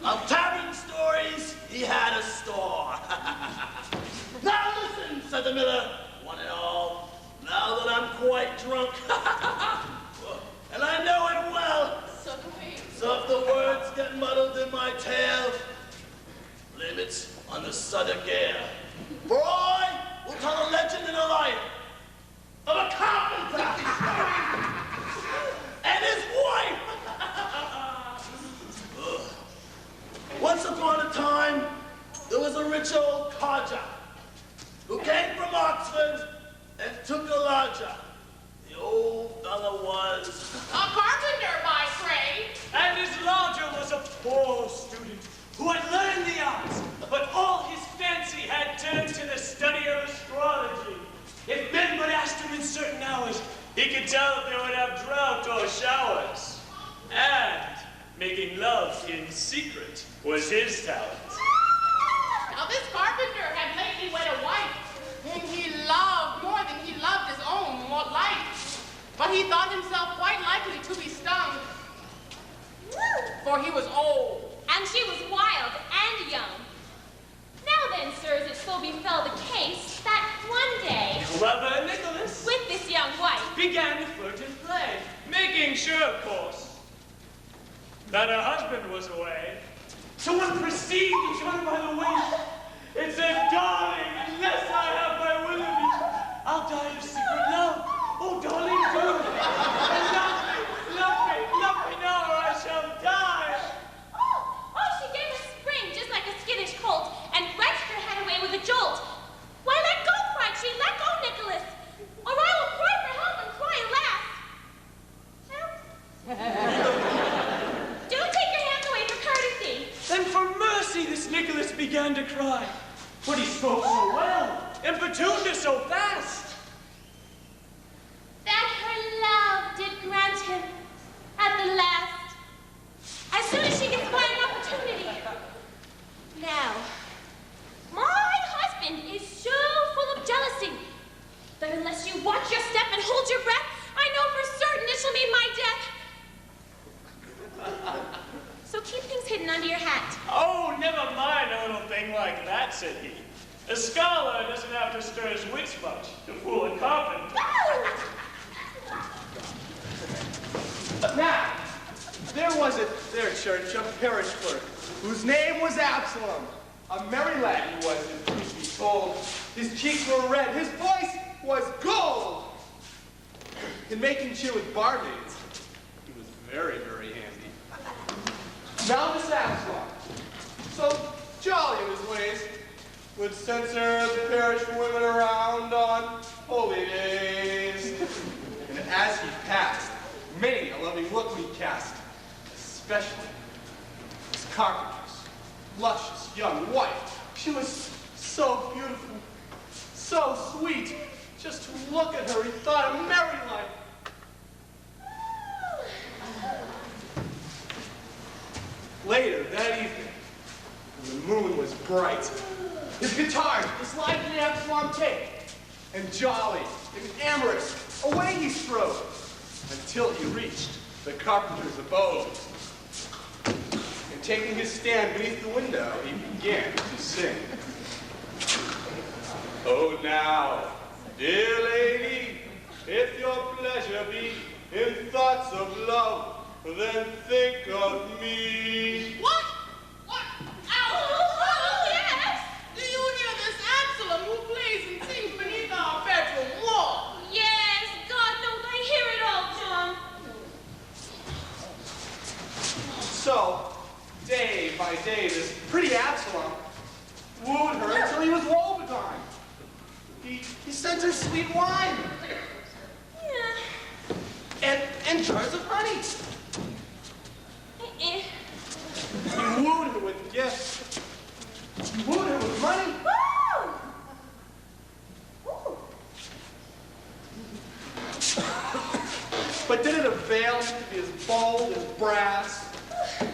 Of tavern stories, he had a store. Now listen, said the miller, one and all, now that I'm quite drunk, and I know it well, So do we. so if the words get muddled in my tale, blame it on the southern gale. For I will tell a legend in a life of a carpenter and his wife. Once upon a time, there was a rich old codger who came from Oxford and took a lodger. The old fellow was A carpenter by trade. And his lodger was a poor student who had learned the arts, but all his fancy had turned to the study of astrology. If men but asked him in certain hours, he could tell if they would have drought or showers. And making love in secret was his talent. Now this carpenter had lately wed a wife whom he loved more than he loved his own life. But he thought himself quite likely to be stung, for he was old. And she was wild and young. Now then, sirs, it so befell the case that one day, Clever Nicholas with this young wife, began to flirt and play, making sure, of course, that her husband was away. So when perceived each other by the waist, it said, darling, unless I have my Willoughby, I'll die of secret love. Oh, darling, do. And love me now, or I shall die. oh, she gave a spring just like a skittish colt and wrenched her head away with a jolt. Why, let go, cried she, let go, Nicholas, or I will cry for help and cry alas. Help. Do take your hands away for courtesy. Then for mercy this Nicholas began to cry. But he spoke so well, importuned her so fast. That her love did grant him at the last, as soon as she gets by an opportunity. Now, my husband is so full of jealousy that unless you watch your step and hold your breath, I know for certain it shall mean my death. So keep things hidden under your hat. Oh, never mind a little thing like that, said he. A scholar doesn't have to stir his wits much to fool a carpenter. Now, there was at their church a parish clerk whose name was Absalom. A merry lad he was, if truth be told. His cheeks were red, his voice was gold. In making cheer with barmaids, he was very, very handy. Now this Absalom, so jolly in his ways, would censor the parish women around on holy days. And as he passed, many a loving look we cast, especially his carpenter's luscious young wife. She was so beautiful, so sweet. Just to look at her, he thought of merry life. Later that evening, when the moon was bright, his guitar was lively Absalom take, and jolly and amorous, away he strode, until he reached the carpenter's abode. And taking his stand beneath the window, he began to sing. Oh now, dear lady, if your pleasure be in thoughts of love, then think of me. What? Oh, yes! Do you hear this Absalom who plays and sings beneath our bedroom wall? Yes, God knows I hear it all, John. So, day by day, this pretty Absalom wooed her until he was woebegone. He sent her sweet wine. Yeah. And jars of honey. He wooed her with gifts. He wooed her with money. Woo! But did it avail him to be as bold as brass?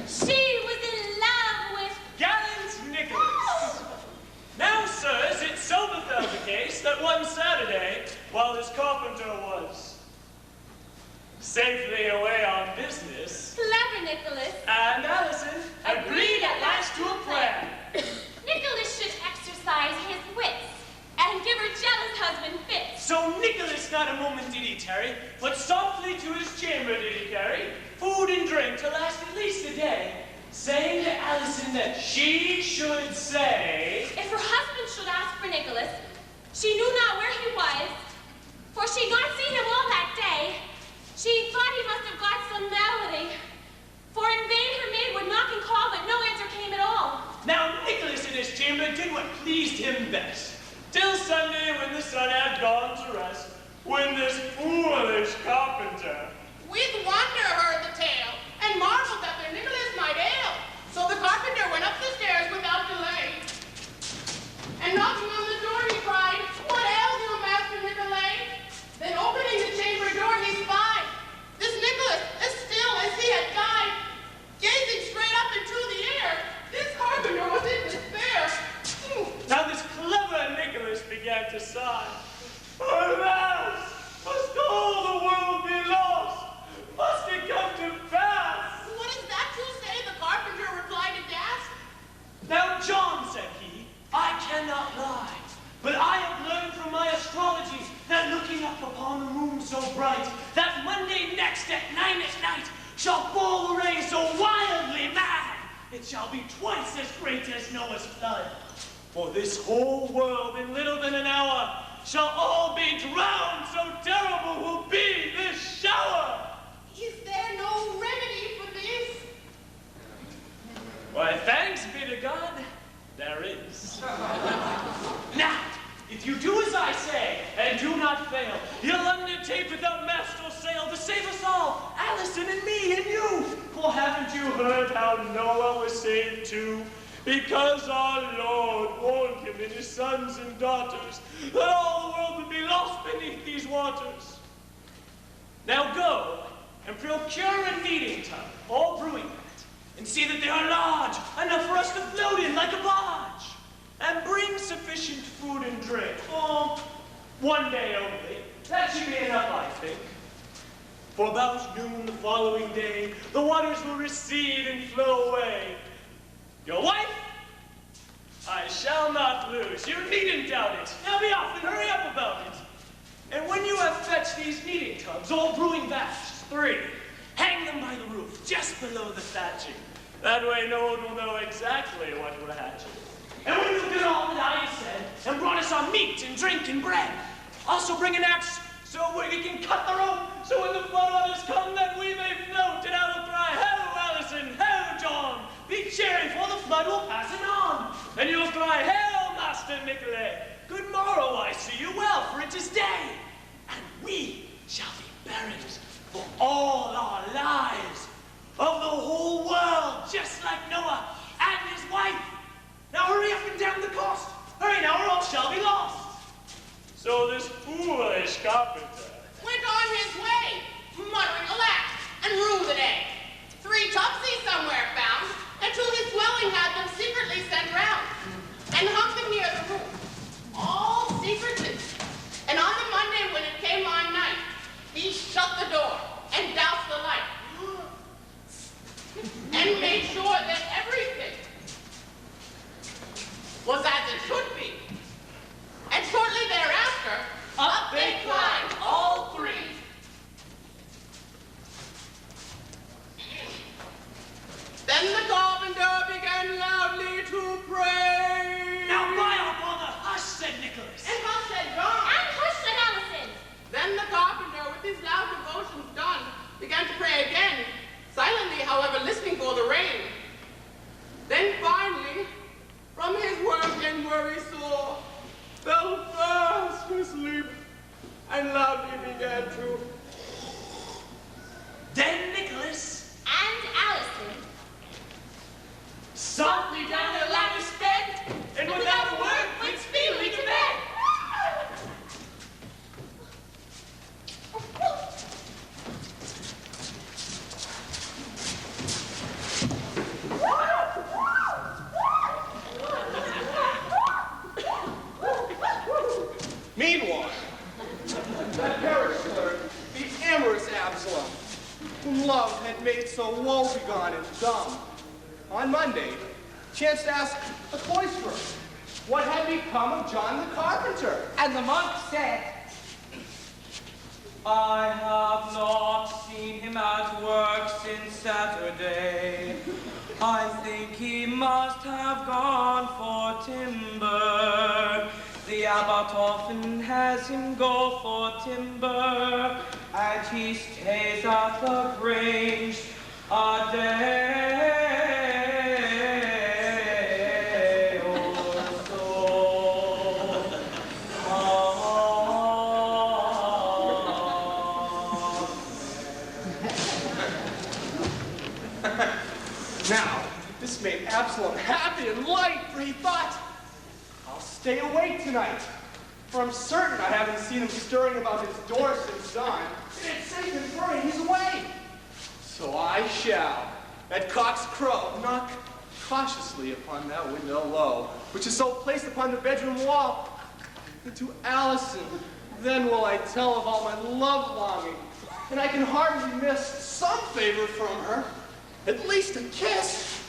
She was in love with Gallant Nicholas. Now, sirs, it so befell the case that one Saturday, while this carpenter was safely away on business, and then she should say... If her husband should ask for Nicholas, she knew not where he was, for she'd not seen him all that day. She thought he must have got some malady, for in vain her maid would knock and call, but no answer came at all. Now Nicholas in his chamber did what pleased him best, till Sunday when the sun had gone to rest, when this foolish carpenter With wonder heard the tale, and marveled that their Nicholas might ail. So the carpenter went up the stairs without delay. And knocking on the door, he cried, "What ails you, Master Nicolay?" Then opening the chamber door, he spied this Nicholas, as still as he had died. Gazing straight up into the air, this carpenter was in despair. Now this clever Nicholas began to sigh. Alas, must all the world be lost? Must it come to pass? What is that you say? The carpenter replied aghast. Now John, said he, I cannot lie, but I have learned from my astrology that looking up upon the moon so bright, that Monday next at 9 at night shall fall a rain so wildly mad, it shall be twice as great as Noah's flood. For this whole world in little than an hour shall all be drowned, so terrible will be this shower. Is there no remedy for this? Why, thanks be to God, there is. Now, if you do as I say, and do not fail, you'll undertake without mast or sail to save us all, Allison and me and you. For haven't you heard how Noah was saved too? Because our Lord warned him and his sons and daughters that all the world would be lost beneath these waters. Now go and procure a kneading tub, all brewing vat, and see that they are large, enough for us to float in like a barge. And bring sufficient food and drink. Oh, one day only. That should be enough, I think. For about noon the following day, the waters will recede and flow away. Your wife, I shall not lose. You needn't doubt it. Now be off and hurry up about it. And when you have fetched these kneading tubs, all brewing vats, 3, hang them by the roof, just below the thatching. That way no one will know exactly what we're hatching. And when you've done all that I have said, and brought us our meat and drink and bread, also bring an axe so we can cut the rope, so when the floodwaters come that we may float, and I will cry, "Ho, Allison, ho, John, be cheery, for the flood will pass anon." And you'll cry, "Hail, Master Nicolay, good morrow, I see you well, for it is day, and we shall be buried for all our lives of the whole world, just like Noah and his wife. Now hurry up and down the coast. Hurry now, or all shall be lost." So this foolish carpenter Went on his way, muttering alas, and rue the day. 3 tubs he somewhere found, and to his dwelling had them secretly sent round, and hung them near the roof, all secretly. And on the Monday when it came on night, he shut the door and doused the light, and made sure that everything was as it should be. And shortly thereafter, up they climbed, all 3. Then the carpenter began loudly to pray. Now, by our father, hush, said Nicholas. And hush, said John. And hush, said Allison. Then the carpenter, with his loud devotions done, began to pray again, silently, however, listening for the rain. Then finally, from his work and worry sore, fell fast asleep, and loudly began to. Then Nicholas And Allison. softly down their ladder sped, and without a word went speedily to bed. Meanwhile, that parish clerk, the amorous Absalom, whom love had made so woebegone and dumb, on Monday chanced to ask the cloisterer what had become of John the carpenter. And the monk said, I have not seen him at work since Saturday. I think he must have gone for timber. The abbot often has him go for timber, and he stays at the Grange a day or so. Now, this made Absalom happy and light, for he thought, I'll stay awake tonight, for I'm certain I haven't seen him stirring about his door since dawn, and it's safe and firm he's away. So I shall, at cock's crow, knock cautiously upon that window low, which is so placed upon the bedroom wall. And to Allison, then will I tell of all my love longing, and I can hardly miss some favor from her, at least a kiss.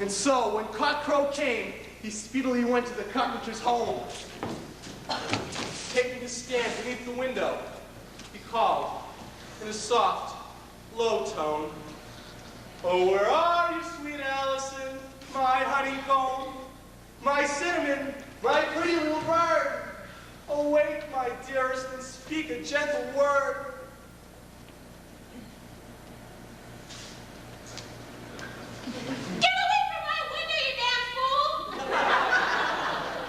And so, when cockcrow came, he speedily went to the carpenter's home. Taking his stand beneath the window, he called in a soft, low tone, "Oh, where are you, sweet Allison, my honeycomb, my cinnamon, my pretty little bird? Awake, my dearest, and speak a gentle word." Get away from my window, you damn fool!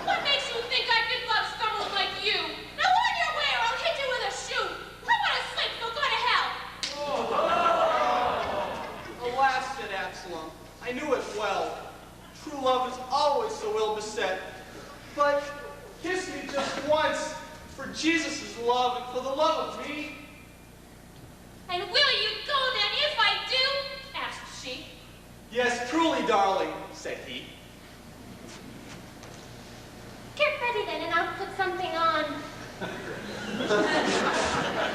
What makes you think I could love someone like you? Now on your way or I'll hit you with a shoe. I want to sleep, so go to hell. Alas, said Absalom, I knew it well. True love is always so ill beset. But kiss me just once, for Jesus' love and for the love of me. And will you go then if I do? Asked she. Yes, truly, darling, said he. Get ready then, and I'll put something on.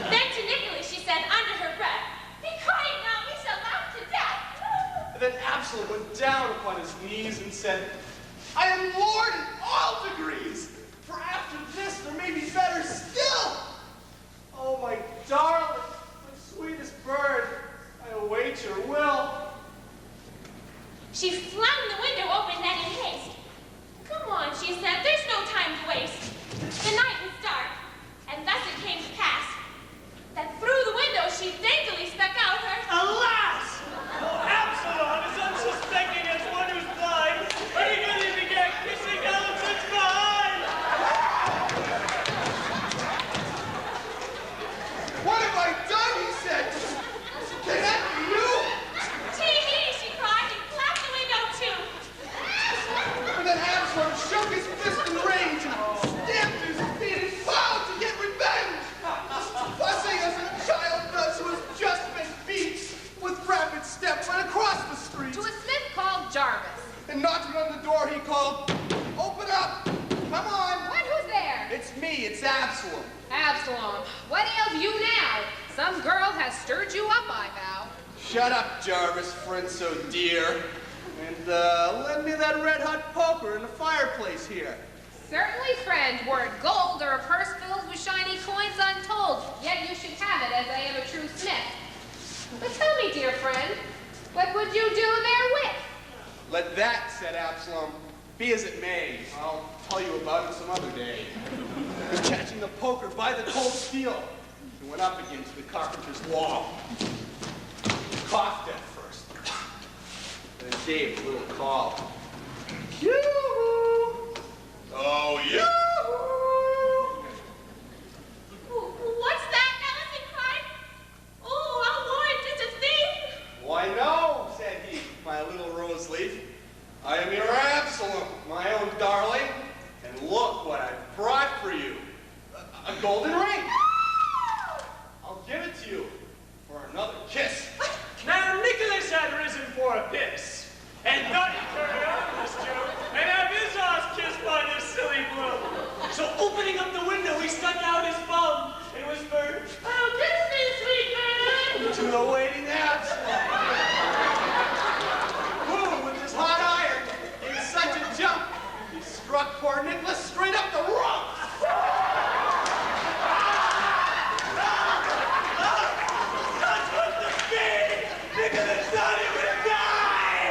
Then to Nicholas she said under her breath, "Be quiet now, we shall laugh to death." And then Absalom went down upon his knees and said, I am Lord in all degrees, for after this there may be better still. Oh, my darling, my sweetest bird, I await your will. She flung the window open then in haste. "Come on," she said, "there's no time to waste." The night was dark, and thus it came to pass that through the window she daintily stuck out her... Alas! Absalom is unsuspecting as one who's blind, and eagerly began kissing Allison's behind! What have I done, he said. Can that be you? "Tee-hee," she cried, and clapped the window to. And then Absalom shook his fist in rage and stamped his feet and vowed to get revenge. Fussing as a child does who has just been beat, with rapid steps went across the street. To a smith called Jarvis. And knocking on the door, he called, "Open up! Come on!" What? Who's there? It's me, it's Absalom. Absalom. What ails you now? Some girl has stirred you up, I vow. Shut up, Jarvis, friend so dear. And lend me that red-hot poker in the fireplace here. Certainly, friend, were it gold or a purse filled with shiny coins untold, yet you should have it, as I am a true smith. But tell me, dear friend, what would you do therewith? Let that, said Absalom, be as it may. I'll tell you about it some other day. And catching the poker by the cold steel, he went up against the carpenter's wall. He coughed at first, then gave a little call. Yoo-hoo! Oh, yeah. "What's that?" Allison cried. "Oh, our Lord, 'tis a thief!" Why, no, said he, my little rose leaf. I am your Absalom, my own darling, and look what I've brought for you. A golden ring. I'll give it to you for another kiss. Now Nicholas had risen for a piss, and thought he'd carry on this joke, and have his ass kissed by this silly bloke. So opening up the window, he stuck out his thumb and whispered, "Oh, kiss me, sweet man!" To the waiting Absalom, who, with his hot iron, gave such a jump, he struck poor Nicholas straight up the rump. That's what the speed! Nicholas thought he would die!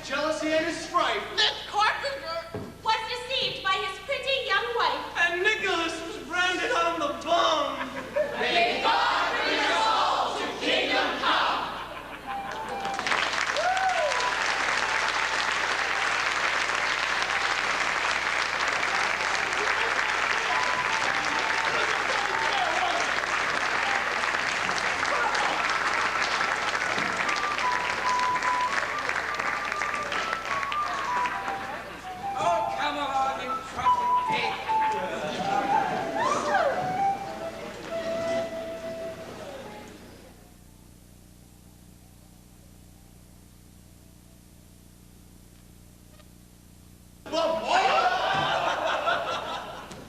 jealousy and his strife. The carpenter was deceived by his pretty young wife. And Nicholas was branded on the bum. May God bring us all to kingdom come. Oh, come along, you trusted pig.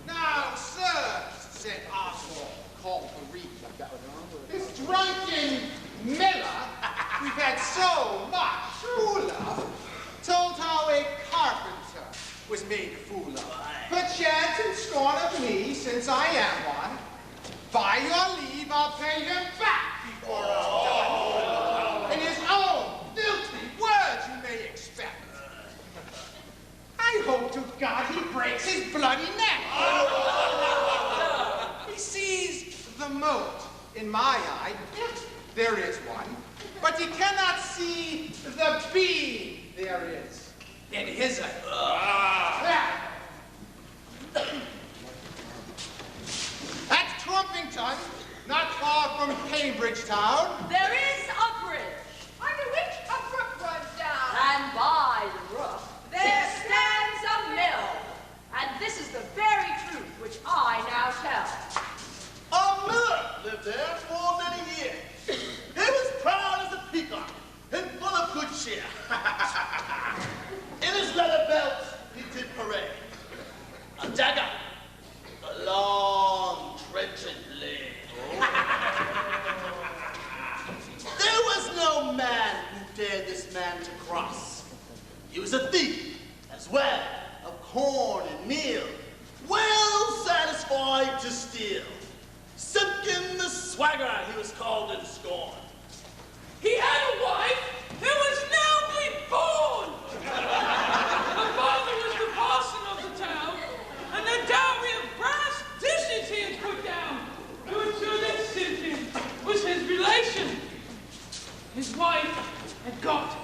Now, sir, said Oswald, called the reef. This drunken miller, we've had so much true love, told how a carpenter was made a fool of. Perchance in scorn of me, since I am one, by your leave, I'll pay him back before I'm done. In his own filthy words, you may expect. I hope to God he breaks his bloody neck. He sees the mote in my eye, if there is one, but he cannot see the beam there is in his eye. At Trumpington, not far from Cambridge town, There is a bridge, Under which a brook runs down. and by the brook there stands a mill. And this is the very truth which I now tell. A miller lived there for many years. He was proud as a peacock and full of good cheer. In his leather belt, he did parade. A dagger, a long, trenchant blade. There was no man who dared this man to cross. He was a thief, as well, of corn and meal, well satisfied to steal. Simpkin the swagger, he was called in scorn. He had a wife who was nobly born. Her father was the parson of the town, and the dowry of brass dishes he had put down to ensure that Simpkin was his relation. His wife had got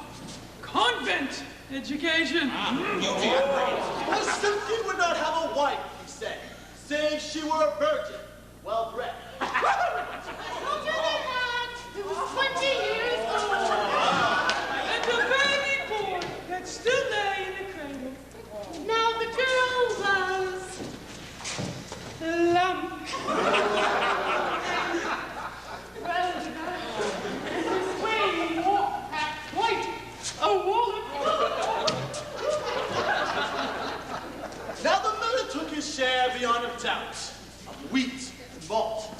convent education. But Simpkin would not have a wife, he said, save she were a virgin, well bred. It was 20 years old. And the baby boy that still lay in the cradle. Now the girl was A lump. Mrs. Wayne walked past white. A woman. Now the miller took his share beyond a doubt of wheat and malt,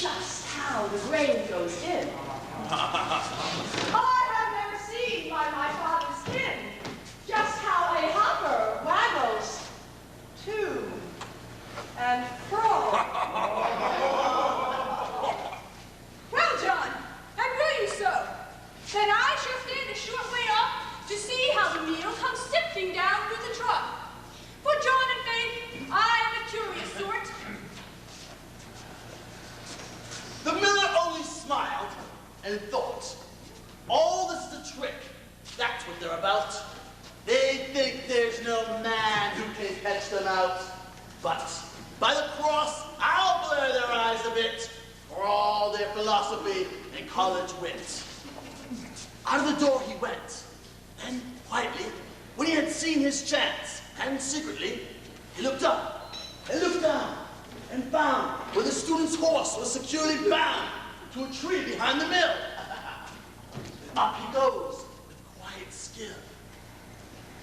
just how the grain goes in. I have never seen by my father's kin just how a hopper waggles to and fro. Well, John, and will you so? Then I shall stand a short way up to see how the meal comes sifting down through the trough. For John and Faith, I am a curious sort. The miller only smiled and thought, all this is a trick. That's what they're about. They think there's no man who can catch them out. But by the cross, I'll blur their eyes a bit for all their philosophy and college wit. Out of the door he went, and quietly, when he had seen his chance, and secretly, he looked up and looked down and found where the student's horse was securely bound to a tree behind the mill. Up he goes with quiet skill,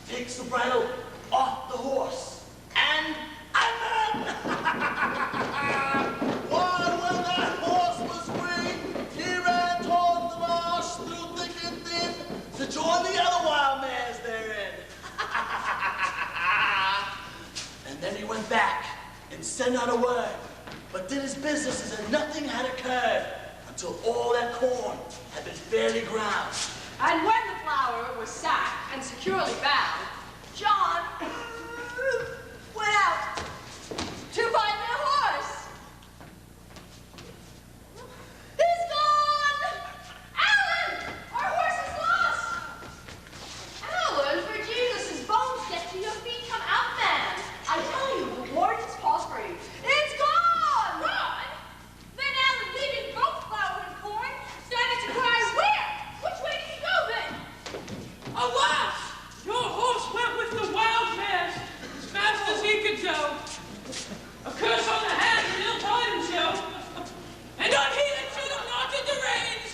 takes the bridle off the horse, and why, when that horse was free, he ran toward the marsh through thick and thin to join the other wild mares therein. And then he went back and sent out a word, but did his business as if nothing had occurred until all that corn had been fairly ground. And when the flour was sacked and securely bound, John went out to find their horse. He's gone! Alan! Our horse is lost! Alan, for Jesus' bones, get to your feet, come out, man. I tell you, the warden's paws free. It's gone! Gone? Then Alan, leaving both flour and corn, started to cry, where? Which way did he go then? Alas! Your horse went with the wild mares as fast as he could go. A curse on the hand and ill tidings show. And on he that should have knotted the reins.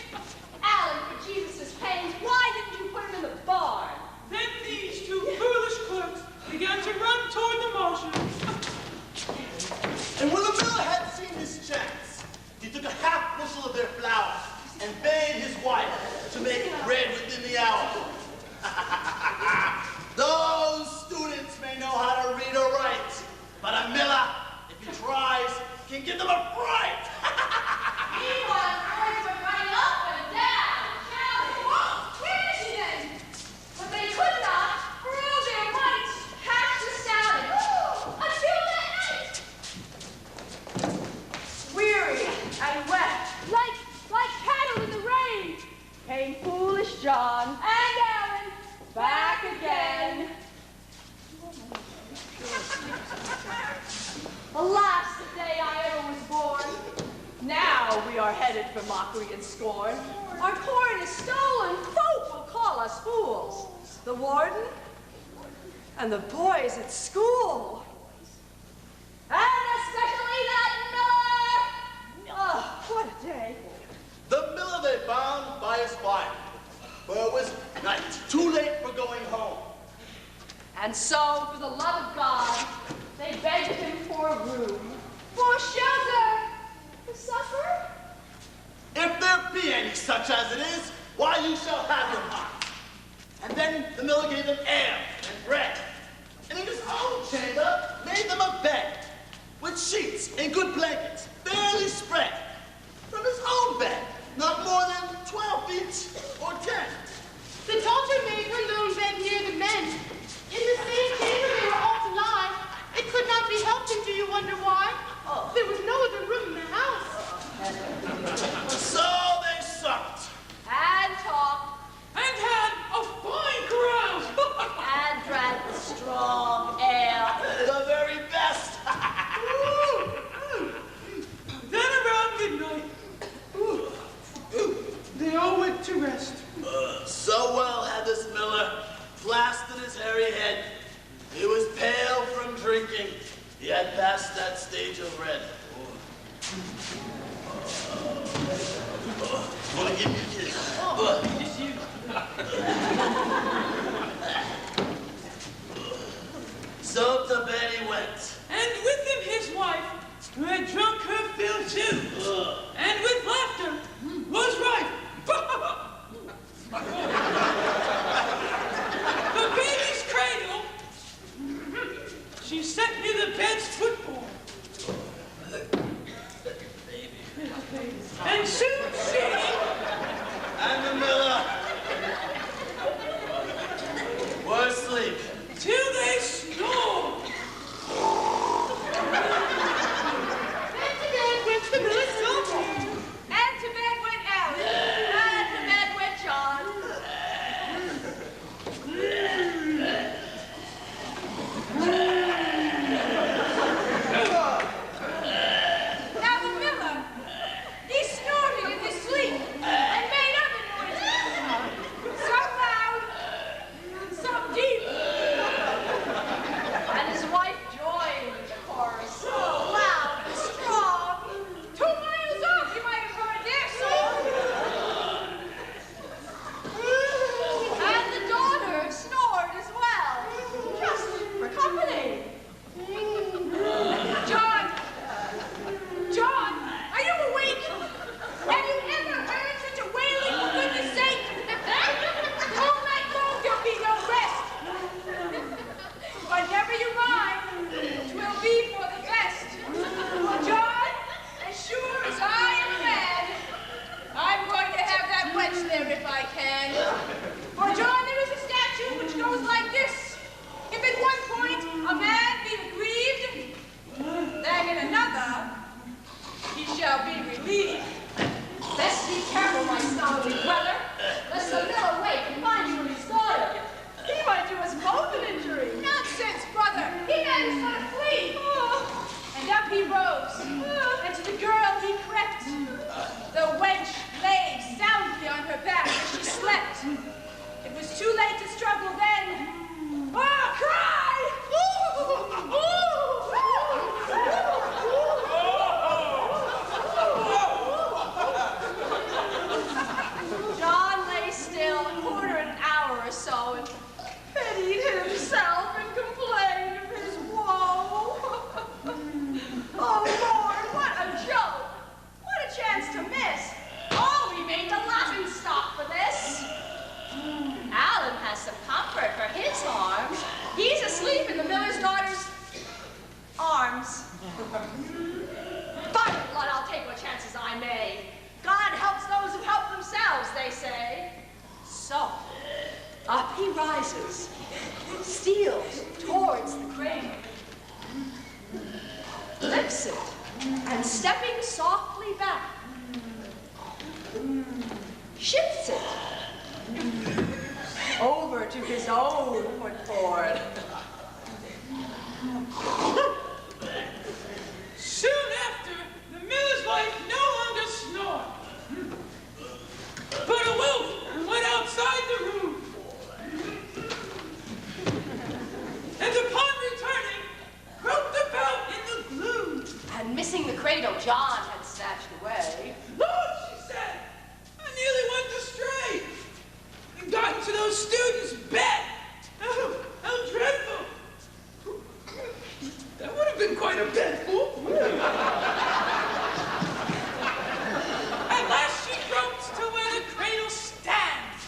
Alan, for Jesus' pains, why didn't you put him in the barn? Then these two foolish clerks began to run toward the marshes. And when the miller had seen his chance, he took a half bushel of their flour and bade his wife to make bread within the hour. Those students may know how to read or write, but a miller, if he tries, can give them a fright. Meanwhile, boys were running up and down, shouting, "Whoa, where is she then?" But they could not, for all their might, catch the sound until that night. Weary and wet, like cattle in the rain, came foolish John and Alan back again. Alas, the day I ever was born. Now we are headed for mockery and scorn. Our corn is stolen. Folk will call us fools. The warden and the boys at school. And especially that miller. Oh, what a day. The miller they found by his fire, for it was night, too late for going home. And so, for the love of God, they begged him for a room, for shelter, for supper. If there be any such as it is, why you shall have your mind. And then the miller gave them ale and bread, and in his own chamber made them a bed, with sheets and good blankets, fairly spread, from his own bed, not more than 12 feet or 10. The daughter made her lone bed near the men. In the same chamber they were all to lie. It could not be helped, and do you wonder why? There was no other room in the house. So they supped. And talked. And had a fine carouse. And drank the strong ale. The very best. Then around midnight, they all went to rest. So well had this miller plastered his hairy head. He was pale from drinking. He had passed that stage of red. Want to give you a kiss? Just you. So to bed he went. And with him his wife, who had drunk her fill too. And soon she and the miller were asleep. till they snore. And to bed went the miller's daughter. And to bed went Alice. And to bed went John. Now the miller, he snorted in his sleep and made other noises. Some loud, some deep. And his wife joined in the chorus. So loud and strong. 2 miles off, you might have heard their song. And the daughter snored as well, just for company. John, are you awake? Have you ever heard such a wailing, for goodness sake? All night long there'll be no rest. But never you mind, 'twill be for the best. John, as sure as I am a man, I'm going to have that wench there if I can. For John, there is a statute which goes like this. If at one point a man be aggrieved, then in another he shall be relieved. Best be careful, my scholarly brother, lest the miller wake and find you with his daughter. He might do us both an injury. Nonsense, brother. He had his son flee. And up he rose, and to the girl he crept. The wench lay soundly on her back as she slept. It was too late to struggle then. Oh, cry! John lay still a quarter of an hour or so and pitied himself and complained of his woe. Oh, Lord, what a joke! What a chance to miss! Oh, we made the laughing stock for this. Alan has some comfort for his arms. He's asleep in the miller's daughter's arms. By the blood, I'll take what chances I may. God helps those who help themselves, they say. So, up he rises, steals towards the cradle, lifts it, and stepping softly back, shifts it over to his own footboard. Soon after, the miller's wife no longer snored, but awoke and went outside the room. And upon returning, groped about in the gloom. And missing the cradle John had snatched away. Lord, she said, I nearly went astray and got into those students' bed. Oh, how dreadful. That would have been quite a bedful. At last she groped to where the cradle stands.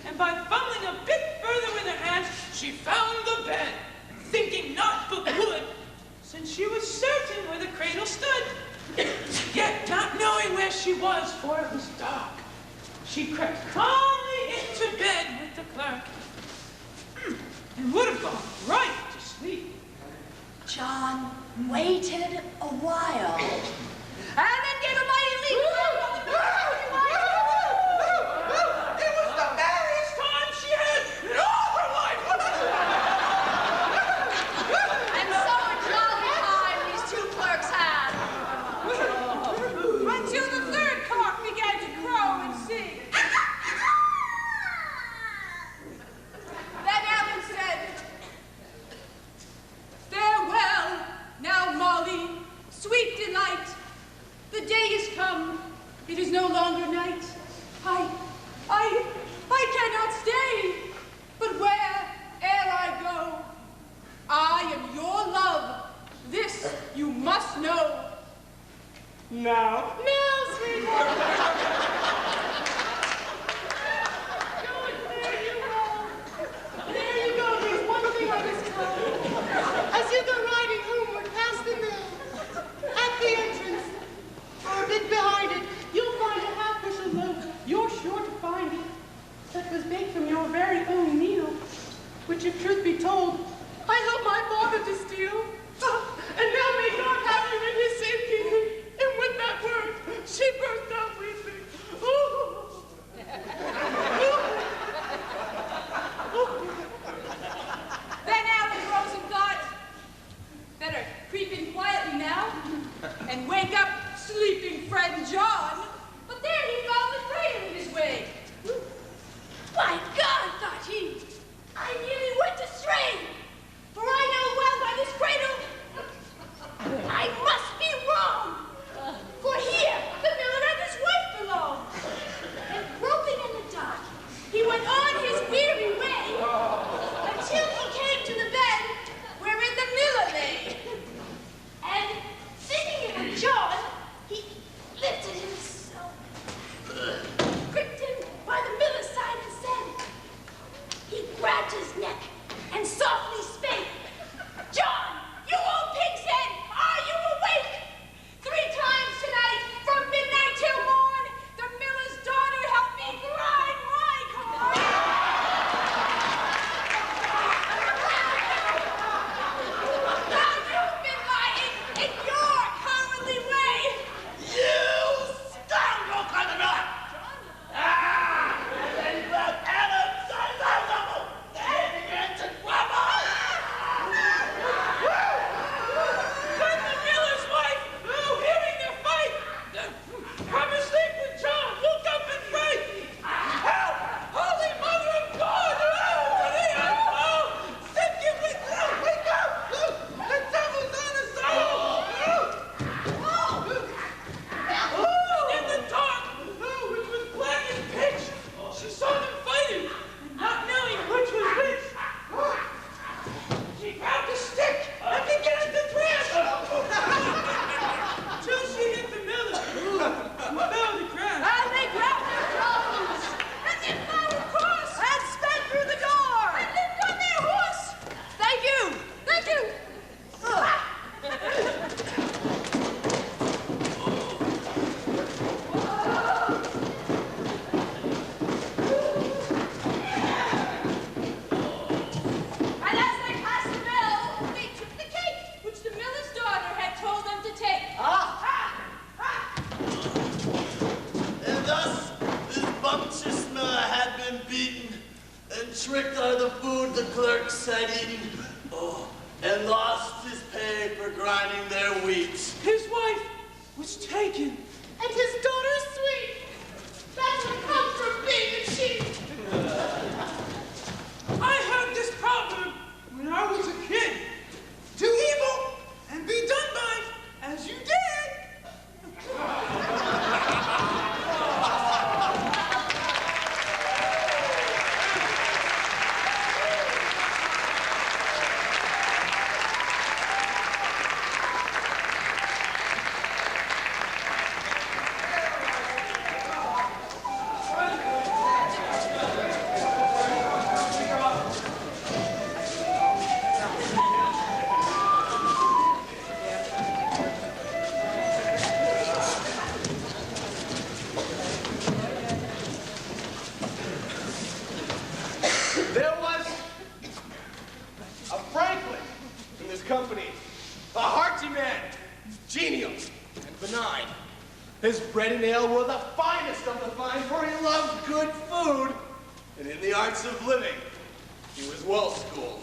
And by fumbling a bit further with her hands, she found the bed, thinking naught but wood, since she was certain where the cradle stood. Yet not knowing where she was, for it was dark, she crept calmly into bed with the clerk, and would have gone right to sleep. John waited a while, and then gave a mighty leap. It was the merriest time she had in all her life. And so a jolly time these two clerks had. Until the third cock began to crow and sing. Then Alan said, farewell, now Molly, sweet delight. The day is come, it is no longer night. I cannot stay, but where'er I go, I am your love, this you must know. Now, sweetheart. There you go, there's one thing I must tell you. As you go riding homeward past the mill, at the entrance, or a bit behind food the clerks had eaten, and lost his pay for grinding their wheat. His wife was taken. And his daughter's sweet. That's what comes from being a chief. I heard this proverb when I was a kid. Do evil and be done by as you did. There was a Franklin in this company, a hearty man, genial and benign. His bread and ale were the finest of the fine, for he loved good food, and in the arts of living, he was well schooled.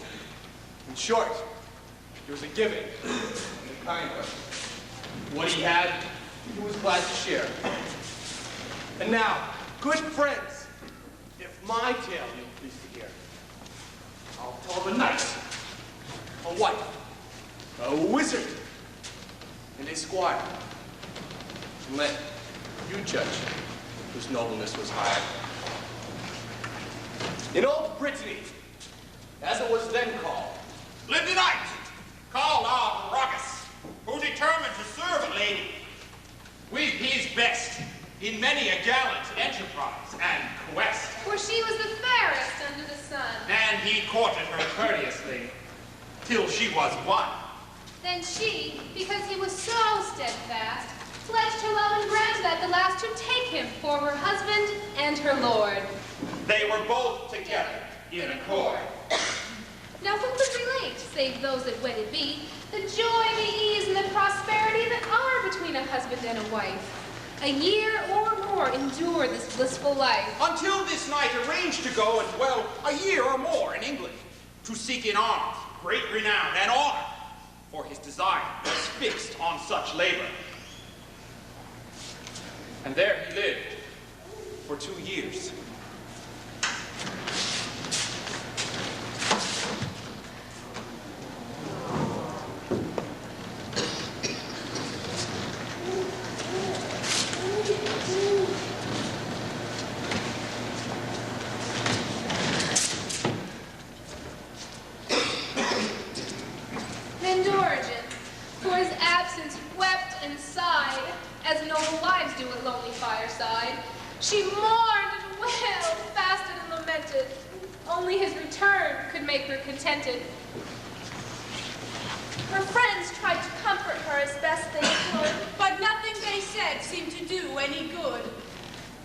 In short, he was a giving and a kind one. What he had, he was glad to share. And now, good friends, if my tale you'll please to hear, I'll tell of a knight, a wife, a wizard, and a squire. And let you judge whose nobleness was higher. In old Brittany, as it was then called, lived a knight called Argus, who determined to serve a lady with his best in many a gallant enterprise and quest. For she was the fairest under the sun. And he courted her courteously, till she was won. Then she, because he was so steadfast, pledged her love and granted at the last to take him for her husband and her lord. They were both together in accord. Now who could relate, save those that wedded be, the joy, the ease, and the prosperity that are between a husband and a wife? A year or more endure this blissful life. Until this knight arranged to go and dwell a year or more in England, to seek in arms great renown and honor, for his desire was fixed on such labor. And there he lived for 2 years. She mourned and wailed, fasted and lamented. Only his return could make her contented. Her friends tried to comfort her as best they could, but nothing they said seemed to do any good.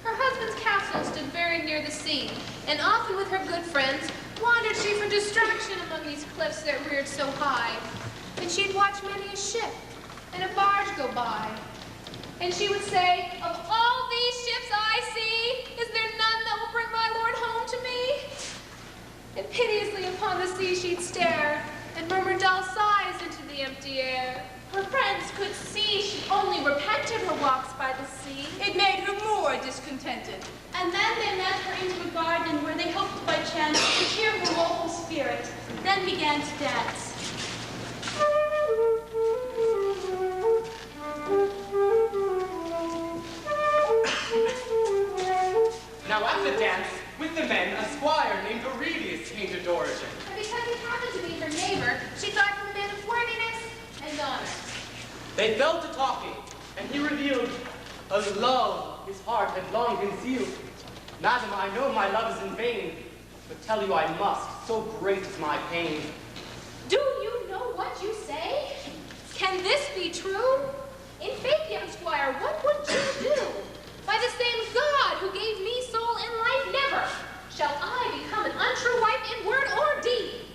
Her husband's castle stood very near the sea, and often with her good friends wandered she for distraction among these cliffs that reared so high. And she'd watch many a ship and a barge go by. And she would say, "Of all these ships I see, is there none that will bring my lord home to me?" And piteously upon the sea she'd stare, and murmur dull sighs into the empty air. Her friends could see she only repented her walks by the sea. It made her more discontented. And then they led her into a garden where they hoped by chance to cheer her woeful spirit, then began to dance. Now at the dance, with the men, a squire named Aurelius came to Dorigen. And because he happened to be her neighbor, she thought him a man of worthiness and honor. They fell to talking, and he revealed a love his heart had long concealed. Madam, I know my love is in vain, but tell you I must, so great is my pain. Do you know what you say? Can this be true? In faith, young squire, what would you do? By the same God who gave me soul and life, never shall I become an untrue wife in word or deed.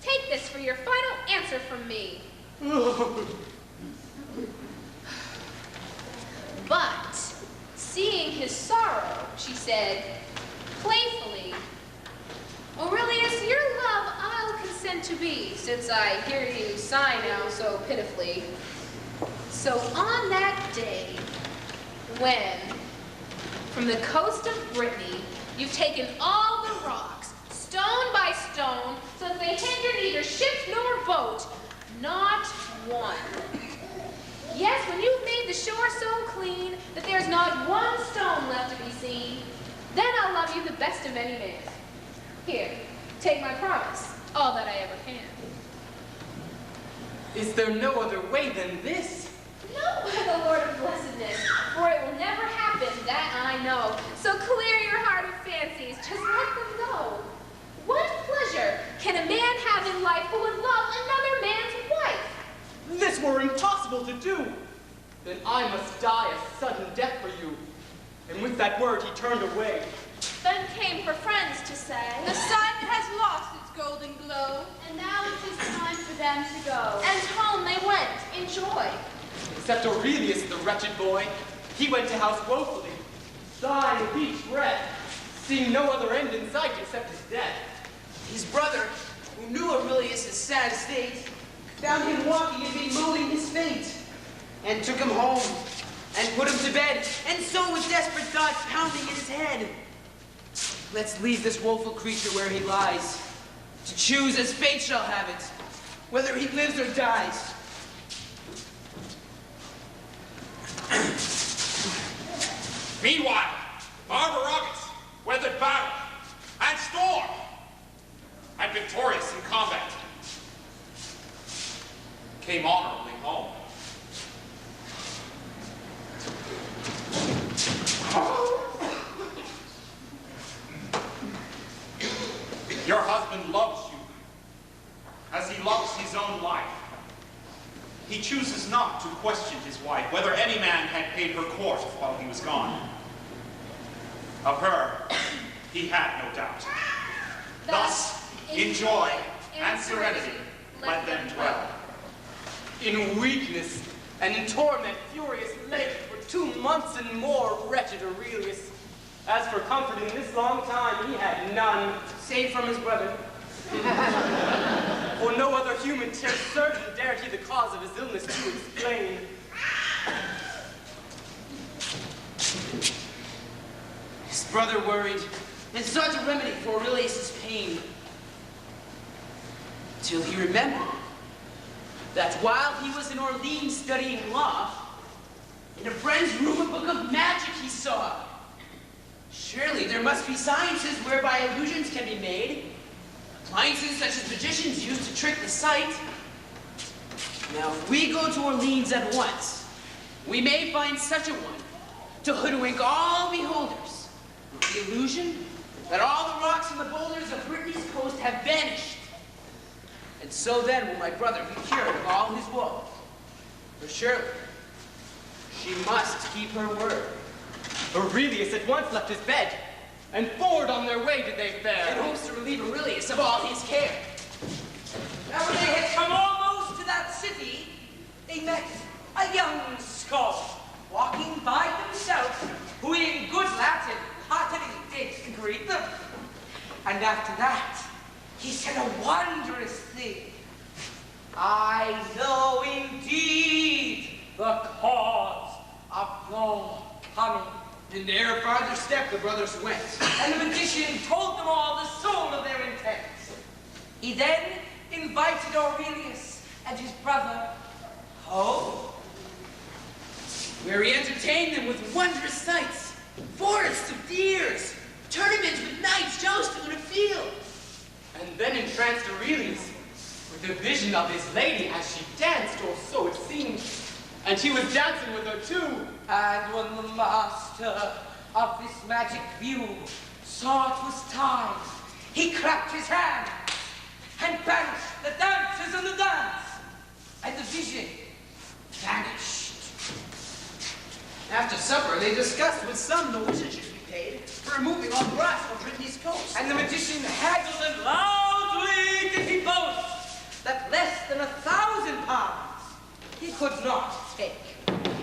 Take this for your final answer from me. But, seeing his sorrow, she said, playfully, "Aurelius, your meant to be, since I hear you sigh now so pitifully. So on that day, when, from the coast of Brittany, you've taken all the rocks, stone by stone, so that they hinder neither ship nor boat, not one. Yes, when you've made the shore so clean that there's not one stone left to be seen, then I'll love you the best of any man. Here, take my promise, all that I ever can. Is there no other way than this? No, by the Lord of blessedness, for it will never happen, that I know. So clear your heart of fancies, just let them go. What pleasure can a man have in life who would love another man's wife? This were impossible to do. Then I must die a sudden death for you. And with that word he turned away. Then came her friends to say, the sun has lost its golden glow, And now it is time for them to go. and home they went in joy. Except Aurelius, the wretched boy, he went to house woefully, sighing with each breath, seeing no other end in sight except his death. His brother, who knew Aurelius' sad state, found him walking and bemoaning his fate, and took him home and put him to bed, and so with desperate thoughts pounding in his head. Let's leave this woeful creature where he lies, to choose as fate shall have it, whether he lives or dies. Meanwhile, Arviragus weathered battle and storm, and victorious in combat, came honorably home. Your husband loves you as he loves his own life. He chooses not to question his wife whether any man had paid her court while he was gone. Of her, he had no doubt. Thus, in joy and serenity, let them dwell. In weakness and in torment furious late for 2 months and more, wretched Aurelius. As for comfort in this long time, he had none, save from his brother. For no other human surgeon dared he the cause of his illness to explain. His brother worried and sought a remedy for Aurelius' pain, till he remembered that while he was in Orleans studying law, in a friend's room a book of magic he saw. Surely there must be sciences whereby illusions can be made, appliances such as magicians use to trick the sight. Now if we go to Orleans at once, we may find such a one to hoodwink all beholders with the illusion that all the rocks and the boulders of Brittany's coast have vanished. And so then will my brother be cured of all his woe. For surely she must keep her word. Aurelius at once left his bed, and forward on their way did they fare. In hopes to relieve Aurelius of all his care. Now when they had come almost to that city, they met a young scholar, walking by themselves, who in good Latin heartily did greet them. And after that, he said a wondrous thing. I know indeed the cause of your coming. And ere farther step the brothers went. And the magician told them all the soul of their intent. He then invited Aurelius and his brother home, where he entertained them with wondrous sights, forests of deers, tournaments with knights jousting in a field. And then entranced Aurelius with a vision of his lady as she danced, or so it seemed. And he was dancing with her too. And when the master of this magic view saw it was time, he clapped his hands and banished the dancers and the dance, and the vision vanished. After supper, they discussed what sum the wizard should be paid for removing all rocks from Brittany's coast. And the magician haggled and loudly did he boast that less than 1,000 pounds he could not take.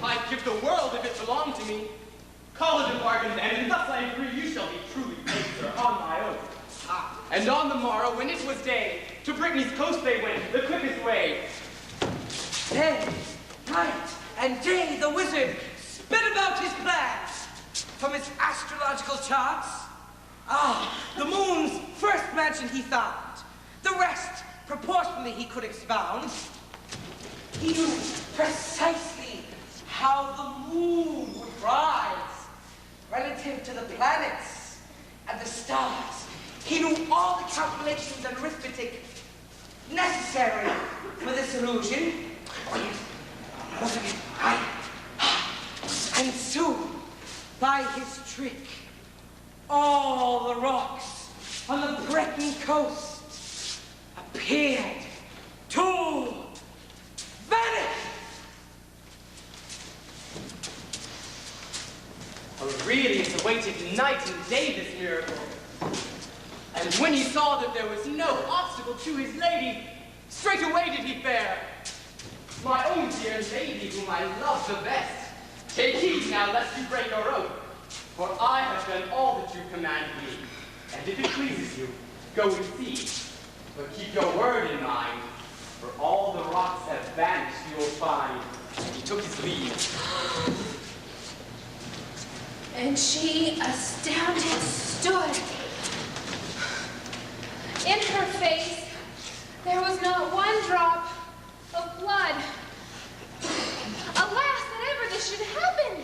I'd give the world if it belonged to me. Call it a bargain then, and thus I agree you shall be truly paid, sir, on my oath. And on the morrow, when it was day, To Brittany's coast they went, the quickest way. Then, night and day, the wizard spit about his plans. From his astrological charts, the moon's first mansion he found. The rest, proportionally, he could expound. He knew precisely how the moon would rise relative to the planets and the stars. He knew all the calculations and arithmetic necessary for this illusion. And soon, by his trick, all the rocks on the Breton coast appeared to vanish. Aurelius awaited night and day this miracle. And when he saw that there was no obstacle to his lady, straightway did he fare. My own dear lady, whom I love the best, take heed now, lest you break your oath. For I have done all that you command me. And if it pleases you, go and see. But keep your word in mind, for all the rocks have vanished, you'll find. And he took his leave. And she, astounded, stood. In her face, there was not one drop of blood. Alas, that ever this should happen!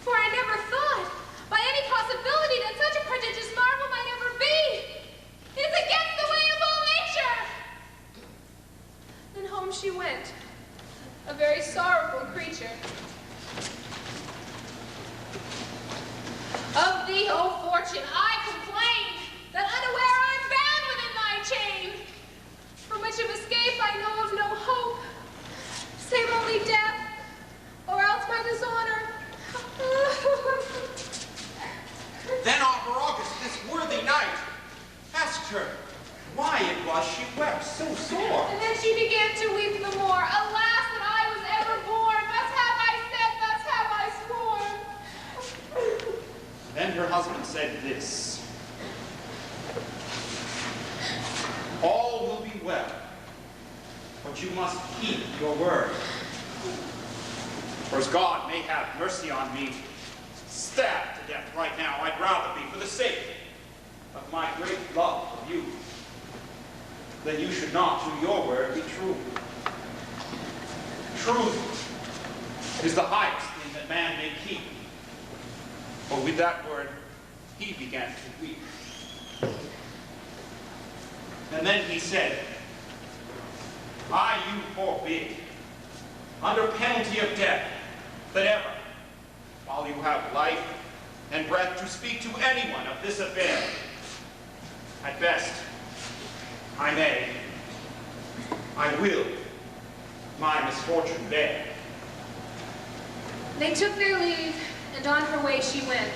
For I never thought, by any possibility, that such a prodigious marvel might ever be. It is against the way of all nature! Then home she went, a very sorrowful creature. Of thee, O fortune, I complain, that unaware I'm bound within thy chain. From which of escape I know of no hope, save only death, or else my dishonor. Then August, this worthy knight, asked her why it was she wept so sore. And then she began to weep the more. Alas, that I was ever born. Thus have I said, thus have I sworn. Then her husband said this: all will be well, but you must keep your word. For as God may have mercy on me, stabbed to death right now, I'd rather be, for the sake of my great love of you, than you should not to your word be true. Truth is the highest thing that man may keep. But with that word, he began to weep. And then he said, I you forbid, under penalty of death, that ever, while you have life and breath, to speak to anyone of this affair. At best, I may, I will, my misfortune bear. They took their leave, and on her way she went.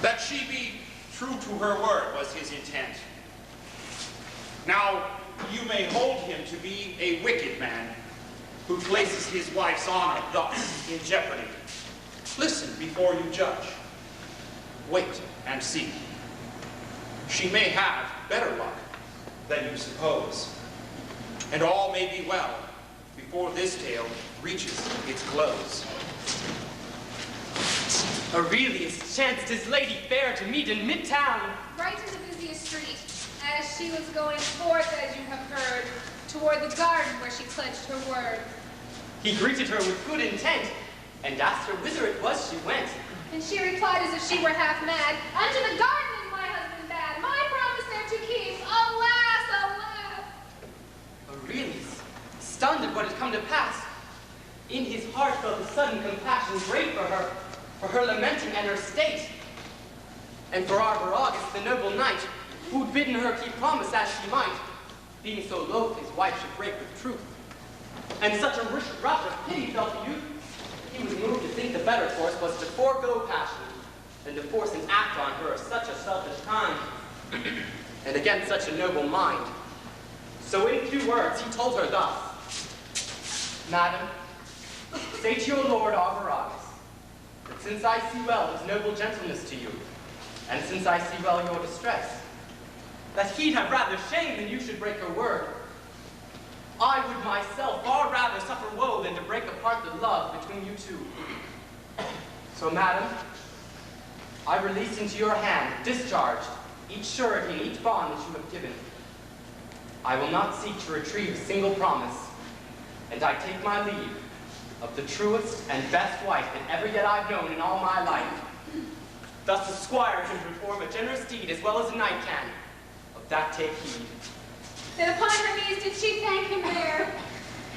That she be true to her word was his intent. Now, you may hold him to be a wicked man who places his wife's honor thus in jeopardy. Listen before you judge. Wait and see. She may have better luck than you suppose. And all may be well before this tale reaches its close. Aurelius chanced his lady fair to meet in midtown. Right in the busiest street, as she was going forth, as you have heard, toward the garden where she pledged her word. He greeted her with good intent, and asked her whither it was she went. And she replied as if she were half mad, unto the garden is my husband bad, my promise there to keep, alas, alas. Aurelius, stunned at what had come to pass, in his heart felt a sudden compassion great for her lamenting and her state, and for Arviragus, the noble knight, who'd bidden her keep promise as she might, being so loath his wife should break with truth. And such a rush of pity felt the youth, he was moved to think the better course was to forego passion, than to force an act on her of such a selfish kind, and against such a noble mind. So in few words he told her thus: Madam, say to your lord Arviragus, that since I see well his noble gentleness to you, and since I see well your distress, that he'd have rather shame than you should break your word. I would myself far rather suffer woe than to break apart the love between you two. So, madam, I release into your hand, discharged, each surety and each bond that you have given. I will not seek to retrieve a single promise, and I take my leave of the truest and best wife that ever yet I've known in all my life. Thus a squire can perform a generous deed as well as a knight can. Of that take heed. Then upon her knees did she thank him there,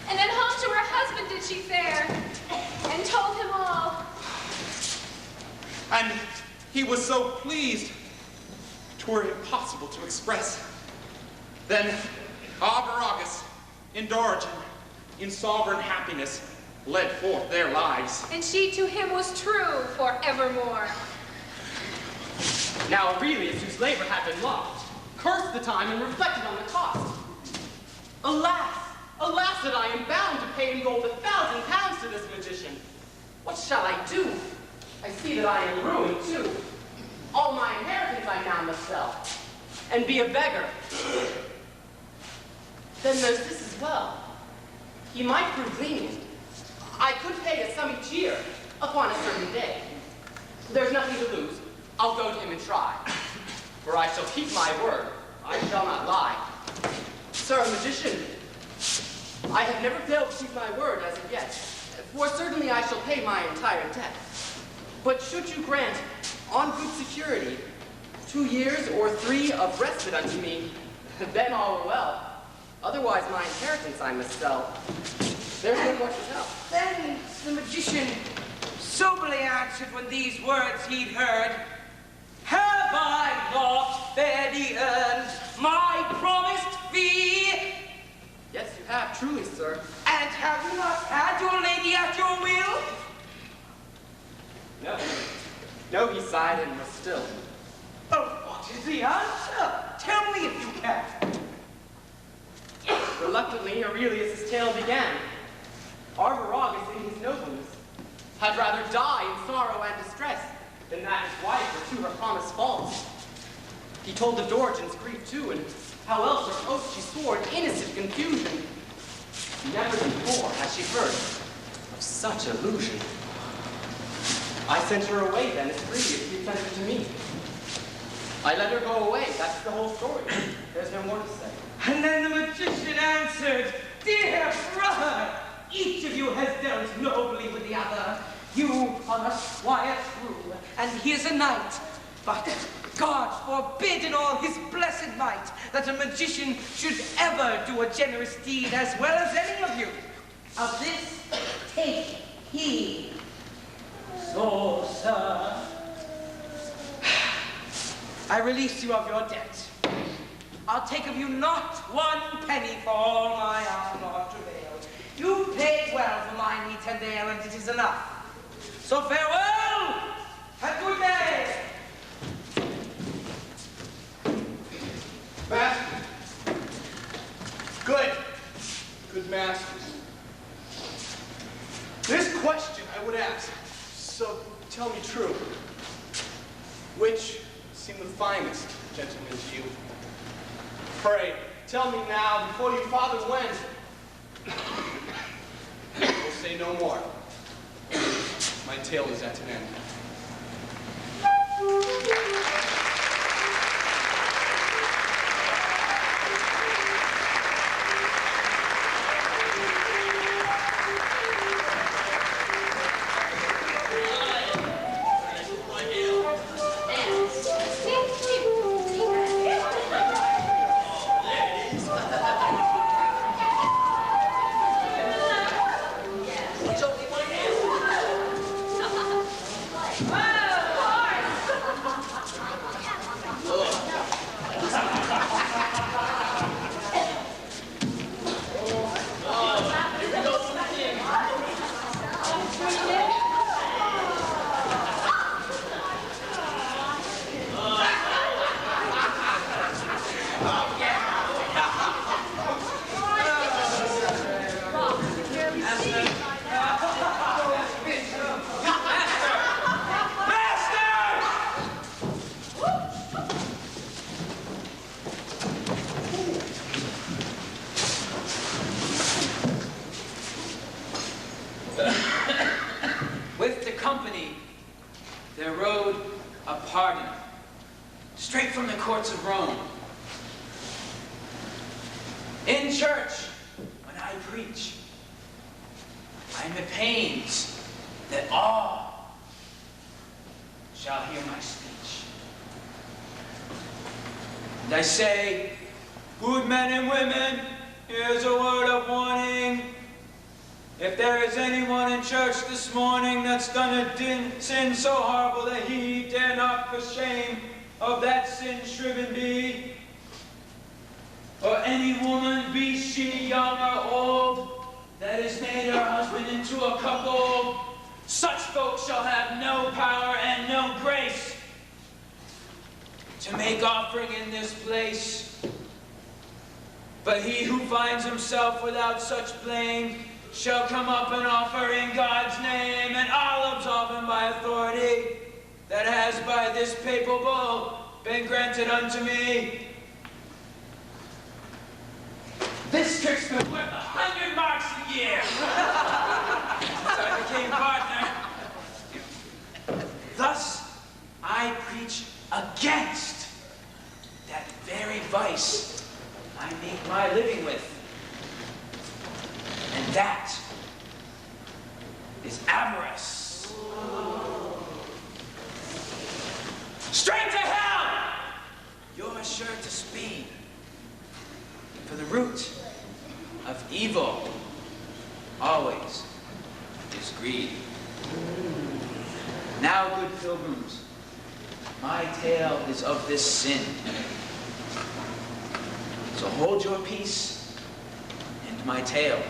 and then home to her husband did she fare, and told him all. And he was so pleased, 'twere impossible to express. Then Arviragus, in Dorigen, in sovereign happiness, led forth their lives. And she to him was true for evermore. Now Aurelius, whose labor had been lost, cursed the time and reflected on the cost. Alas, alas that I am bound to pay in gold 1,000 pounds to this magician. What shall I do? I see that I am ruined too. All my inheritance I now must sell, and be a beggar. Then there's this as well. He might prove lenient. I could pay a sum each year upon a certain day. There's nothing to lose. I'll go to him and try. For I shall keep my word. I shall not lie. Sir magician, I have never failed to keep my word as of yet. For certainly I shall pay my entire debt. But should you grant, on good security, 2 years or 3 of respite unto me, then all will well. Otherwise my inheritance I must sell. There's no more to tell. Then the magician soberly answered when these words he'd heard, "Have I not fairly earned my promised fee?" Yes, you have, truly, sir. "And have you not had your lady at your will?" No. No, he sighed and was still. "Oh, what is the answer? Tell me if you can." Reluctantly, Aurelius's tale began. Arviragus, in his nobleness, had rather die in sorrow and distress than that his wife were to her promise false. He told of Dorigen's grief too, and how else her oath she swore in innocent confusion. Never before had she heard of such illusion. I sent her away then as free as she sent her to me. I let her go away, that's the whole story. There's no more to say. And then the magician answered, "Dear brother, each of you has dealt nobly with the other. You are a squire true, and he is a knight. But God forbid in all his blessed might that a magician should ever do a generous deed as well as any of you. Of this take heed. So, sir, I release you of your debt. I'll take of you not 1 penny for all my harm or travail. You paid well for my meat and ale, and it is enough. So farewell, and good day." Master. Good masters. This question I would ask, so tell me true. Which seem the finest gentlemen to you? Pray, tell me now before your father went. We'll say no more. My tale is at an end. throne. In church, when I preach, I am at pains that all shall hear my speech. And I say, good men and women, here's a word of warning. If there is anyone in church this morning that's done a sin so horrible that he dare not for shame of that sin shriven be, or any woman, be she young or old, that has made her husband into a cuckold, such folks shall have no power and no grace to make offering in this place. But he who finds himself without such blame shall come up and offer in God's name, and I'll absolve him by authority that has by this papal bull been granted unto me. This trick's been worth 100 marks a year. Since I became partner. Thus, I preach against that very vice I make my living with. And that is avarice. Straight to hell! You're sure to speed. For the root of evil always is greed. Now, good pilgrims, my tale is of this sin. So hold your peace, and my tale,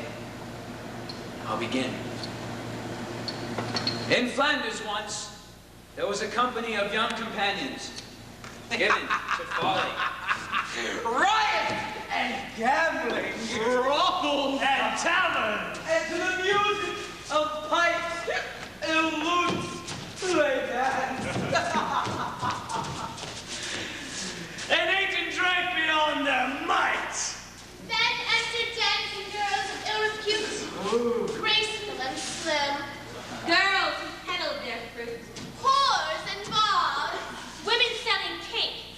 I'll begin. In Flanders once, there was a company of young companions given to folly. Riot and gambling, brawls And tavern! and to the music of pipes and lutes they dance. And ate and drank beyond their might! Then entered dancing girls of ill repute, graceful and slim, Girls who peddled their fruit, whores and bawds, women selling cake,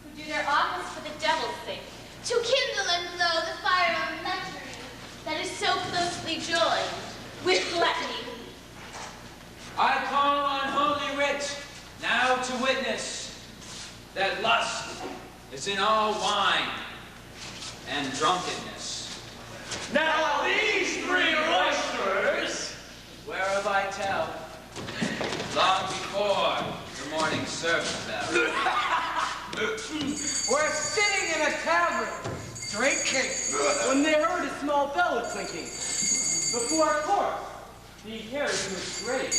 who do their office for the devil's sake. to kindle and blow the fire of luxury that is so closely joined with gluttony. I call on Holy Writ now to witness that lust is in all wine and drunkenness. Now these three roisterers, Whereof I tell, long before the morning service bell. We're sitting in a tavern, drinking, when they heard a small bell clinking. Before a court, he carried him astray.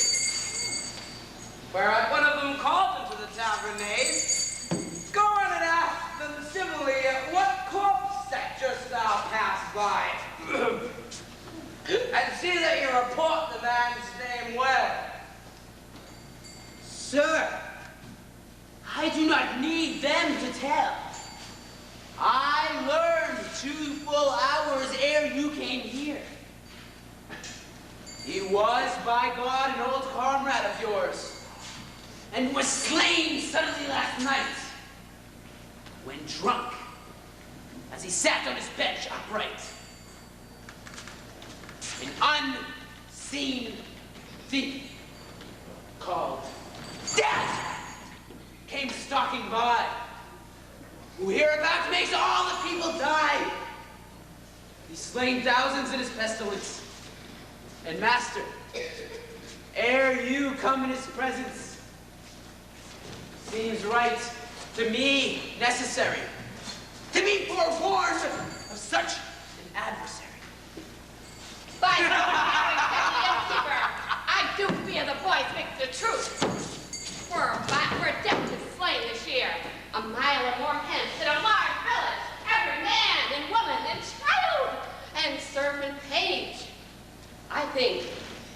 Whereat one of them called into the tavern knave, going and asked them civilly, what corpse that just thou passed by? And see that you report the man's name well. Sir, I do not need them to tell. I learned 2 full hours ere you came here. He was, by God, an old comrade of yours, and was slain suddenly last night, when drunk, as he sat on his bench upright. An unseen thief called Death came stalking by, who hereabouts makes all the people die. He's slain thousands in his pestilence. And master, ere you come in his presence, seems right, to me necessary, to be forewarned of such an adversary. By God, I do fear the boy speaks the truth. We're definitely slain this year, a mile or more hence in a large village, every man and woman and child, and servant page. I think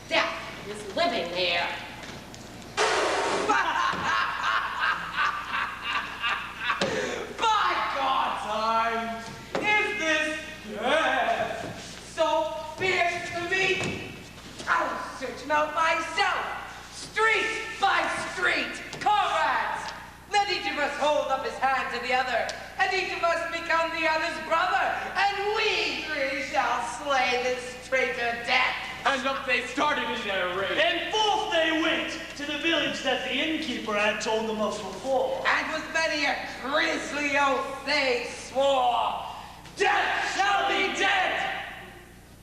Death is living there. By God's arms, is this death so fierce to me? I'll search him out myself, street by street. Comrades, let each of us hold up his hand to the other, and each of us become the other's brother, and we three shall slay this traitor Death. And up they started in their race. And forth they went to the village that the innkeeper had told them of before. And with many a grisly oath they swore, "Death shall be dead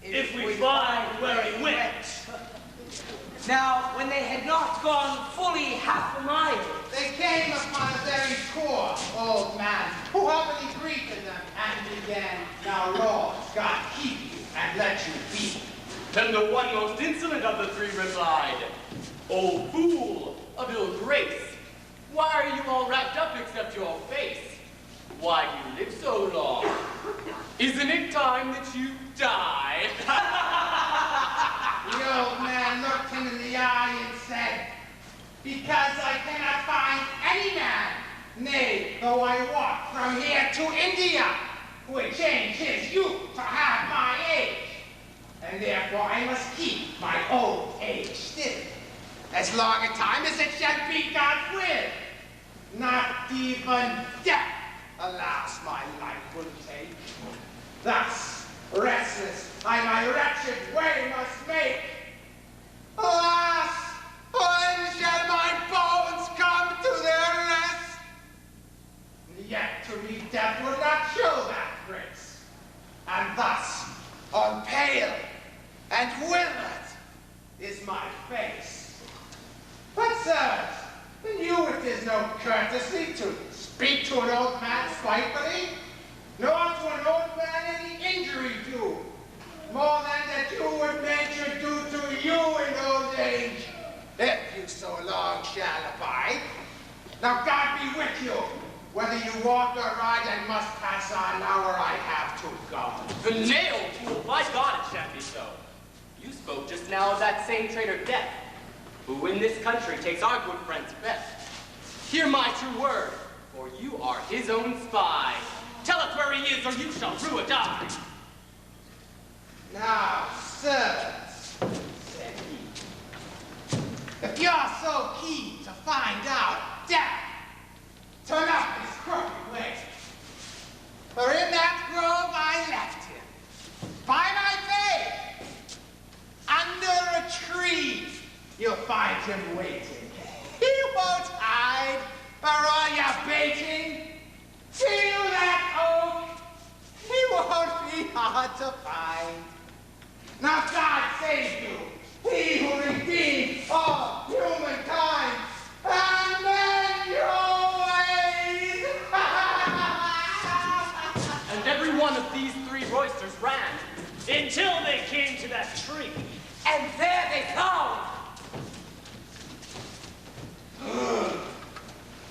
if we find where he went." Now, when they had not gone fully half a mile, They came upon a very poor old man who humbly greeted them and began, "Now, Lord, God keep you and let you be." Then the one most insolent of the three replied, "O fool of ill grace, why are you all wrapped up except your face? Why do you live so long? Isn't it time that you die?" The old man looked him in the eye and said, "Because I cannot find any man, nay, though I walk from here to India, who would change his youth to have my age. And therefore I must keep my old age still, as long a time as it shall be God's will. Not even death, alas, my life will take. Thus, restless I my wretched way must make. Alas, when shall my bones come to their rest? Yet to me death would not show that grace. And thus, on pale and withered is my face. But, sirs, in you it is no courtesy to speak to an old man spitefully, nor to an old man any injury do, more than that you would nature do to you in old age, if you so long shall abide. Now God be with you, whether you walk or ride, and must pass on now, or I have to go." "The nail, fool! By God, it shan't be so. You spoke just now of that same traitor Death, who in this country takes our good friends best. Hear my true word, for you are his own spy. Tell us where he is, or you shall rue or die." "Now, sirs," said he, "if you're so keen to find out Death, turn up this crooked way. For in that grove I left him, by my faith, under a tree, you'll find him waiting. He won't hide for all your baiting. See you that oak? He won't be hard to find. Now God save you, he who redeemed all humankind, and mend your ways." And every one of these three roysters ran, Until they came to that tree. and there they found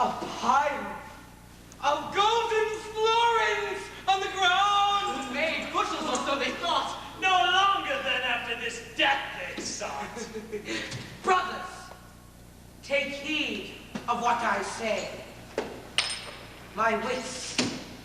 a pile of golden florins on the ground. made bushels, or so they thought. No longer than after this death they sought. Brothers, take heed of what I say. My wits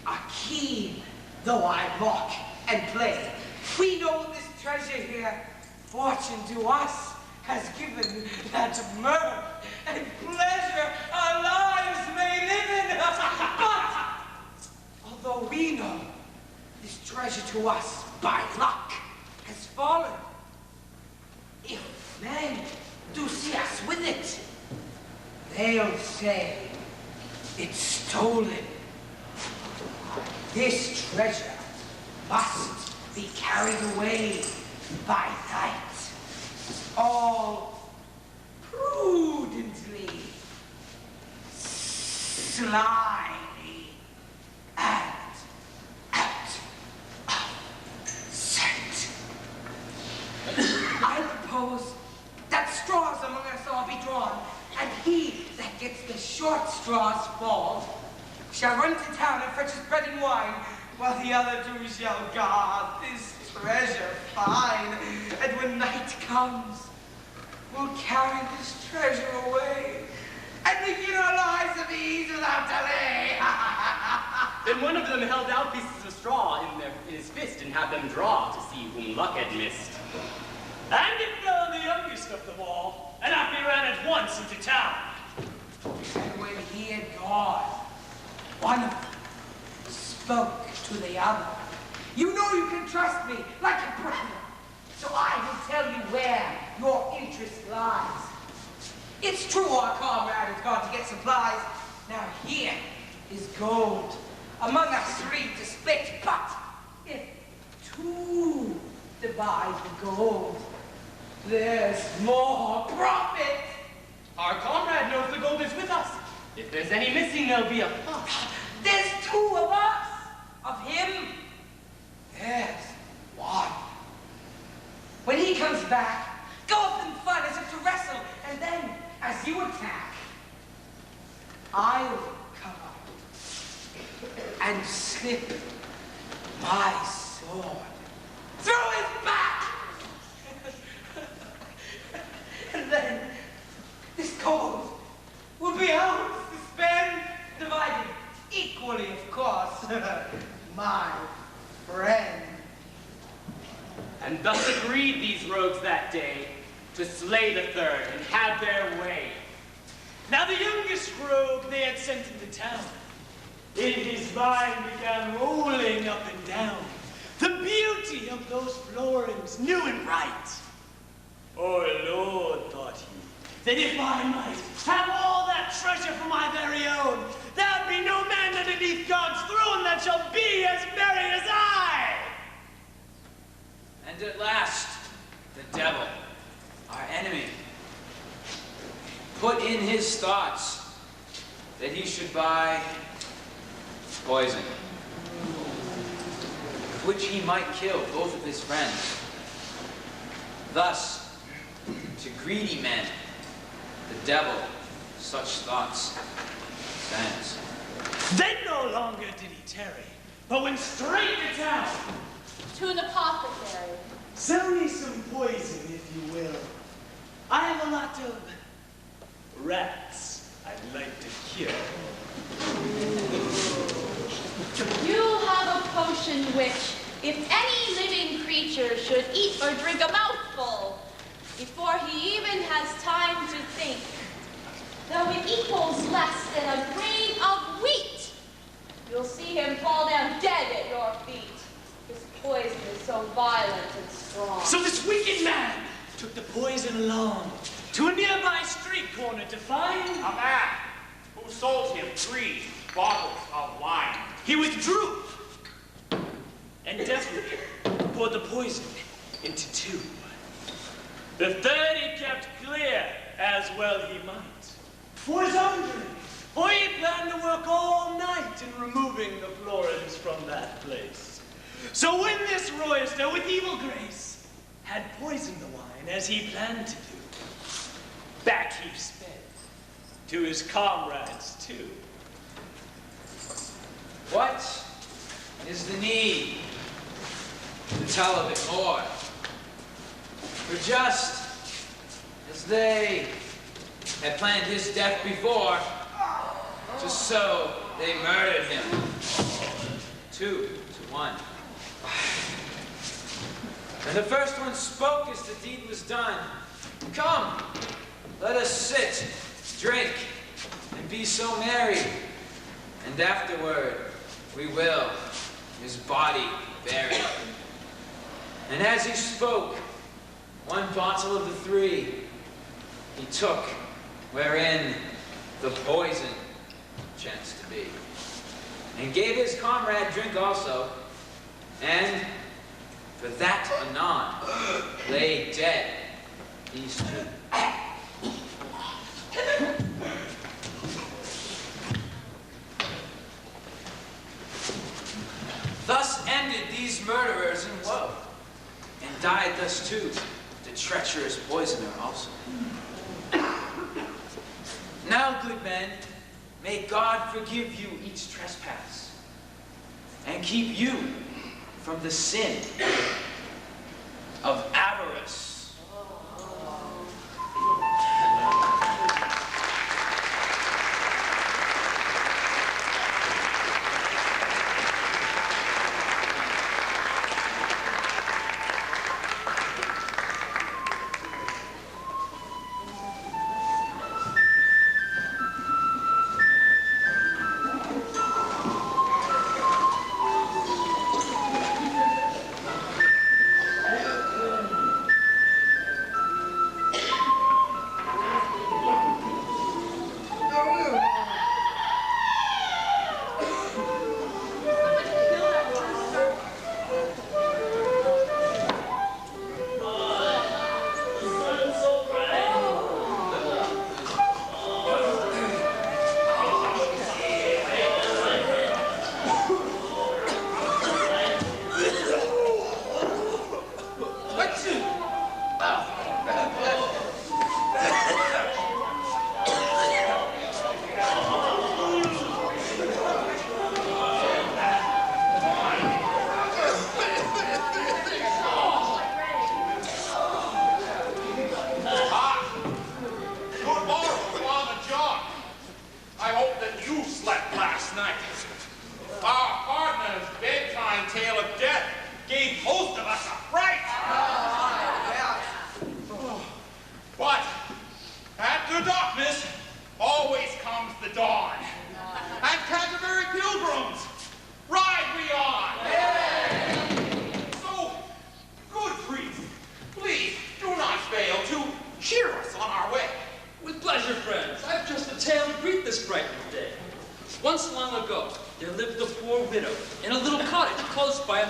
are keen, though I mock and play. We know this treasure here, fortune to us has given, that mirth and pleasure our lives may live in. But, although we know this treasure to us by luck has fallen, if men do see us with it, they'll say it's stolen. This treasure must be carried away by night, all prudently, slyly, and out of sight. I propose that straws among us all be drawn, and he that gets the short straws fall shall run to town and fetch his bread and wine, while the other two shall guard this treasure fine. And when night comes, we'll carry this treasure away and begin our lives of ease without delay. Then one of them held out pieces of straw in his fist and had them draw to see whom luck had missed. And it fell the youngest of them all, and up he ran at once into town. And when he had gone, one of them spoke to the other. You know you can trust me like a brother, so I will tell you where your interest lies. It's true our comrade has gone to get supplies. Now here is gold among us three to split, but if two divide the gold, there's more profit. Our comrade knows the gold is with us. If there's any missing, there'll be a fuss. There's two of us. Of him, there's one. When he comes back, go up in fun as if to wrestle, and then, as you attack, I will come up and slip my sword through his back. And then this gold will be ours to spend, divided equally, of course, my friend. And thus agreed these rogues that day to slay the third and have their way. Now the youngest rogue they had sent into town, in his mind began rolling up and down the beauty of those florins, new and bright. Oh Lord, thought he, that if I might have all that treasure for my very own, there'll be no man underneath God's throne that shall be as merry as I. And at last, the devil, our enemy, put in his thoughts that he should buy poison, with which he might kill both of his friends. Thus, to greedy men, the devil such thoughts sends. Then no longer did he tarry, but went straight to town. To an apothecary. Sell me some poison, if you will. I have a lot of rats I'd like to cure. You have a potion which, if any living creature should eat or drink a mouthful, before he even has time to think, though it equals less than a grain of wheat, you'll see him fall down dead at your feet. His poison is so violent and strong. So this wicked man took the poison along to a nearby street corner to find A man who sold him 3 bottles of wine. He withdrew and deftly poured the poison into 2. The third he kept clear, as well he might, for his own drink, for he planned to work all night in removing the florins from that place. So when this royster with evil grace had poisoned the wine as he planned to do, back he sped to his comrades too. What is the need to tell of it more? For just as they had planned his death before, just so they murdered him. 2 to 1. And the first one spoke as the deed was done. Come, let us sit, drink, and be so merry. And afterward, we will his body bury. And as he spoke, 1 bottle of the 3 he took, wherein the poison chanced to be, and gave his comrade drink also, and for that anon lay dead these 2. Thus ended these murderers in woe, and died thus too the treacherous poisoner also. Now, good men, may God forgive you each trespass, and keep you from the sin of avarice.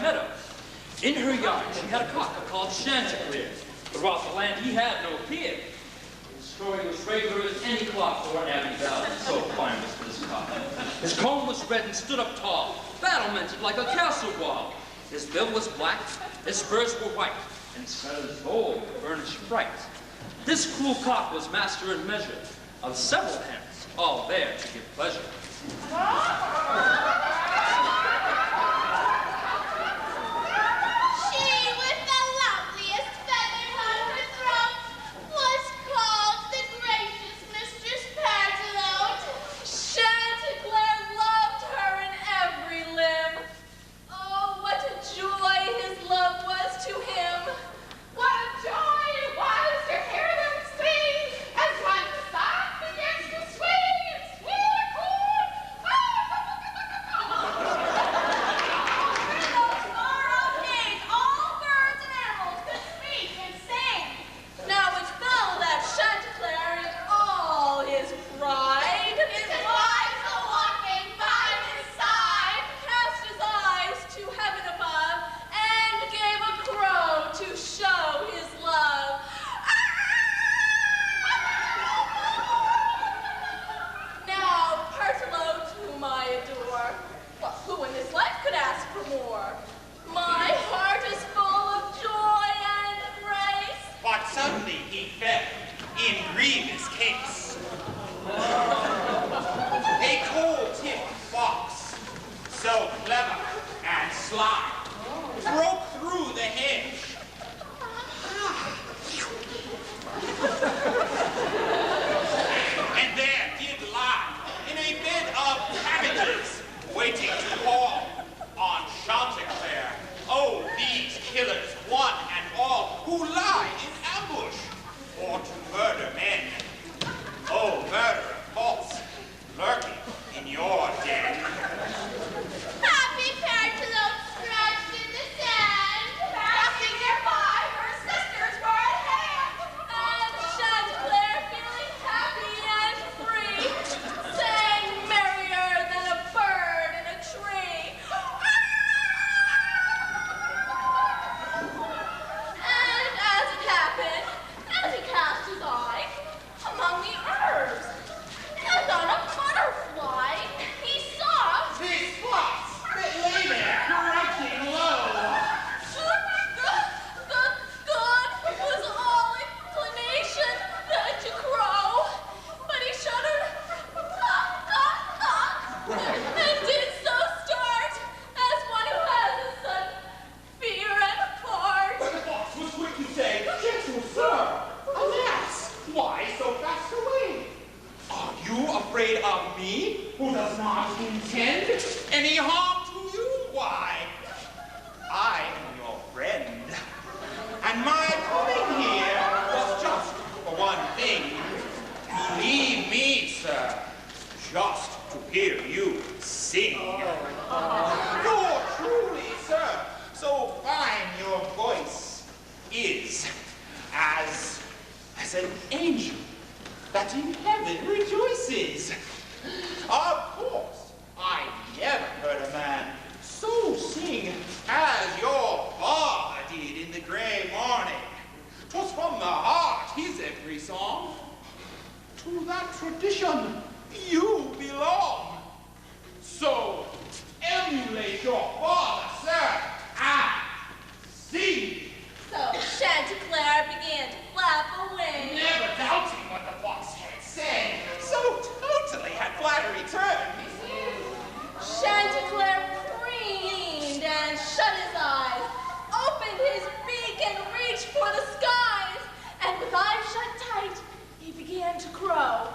meadow. In her yard, she had a cock called Chanticleer. Throughout the land, he had no peer. His story was regular as any clock for Abbey Valley, so fine was this cock. His comb was red and stood up tall, battlemented like a castle wall. His bill was black, his spurs were white, and set as gold to burnish bright. This cruel cock was master in measure of several hens, all there to give pleasure. To crow.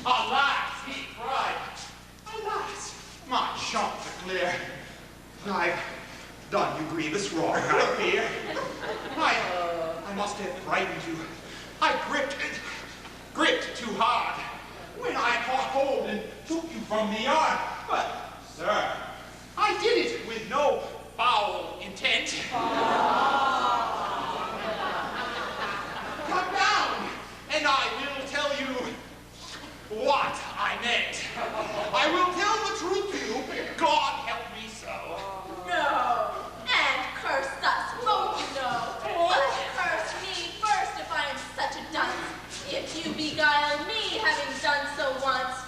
Alas, he cried. Alas, my Chanticleer. I've done you grievous wrong, I fear. I must have frightened you. I gripped too hard when I caught hold and took you from the yard. But, sir, I did it with no foul intent. Come down, and I will tell you what I meant. I will tell the truth to you. God help me so. No, and curse us, won't you know? But curse me first if I am such a dunce. If you beguile me, having done so once,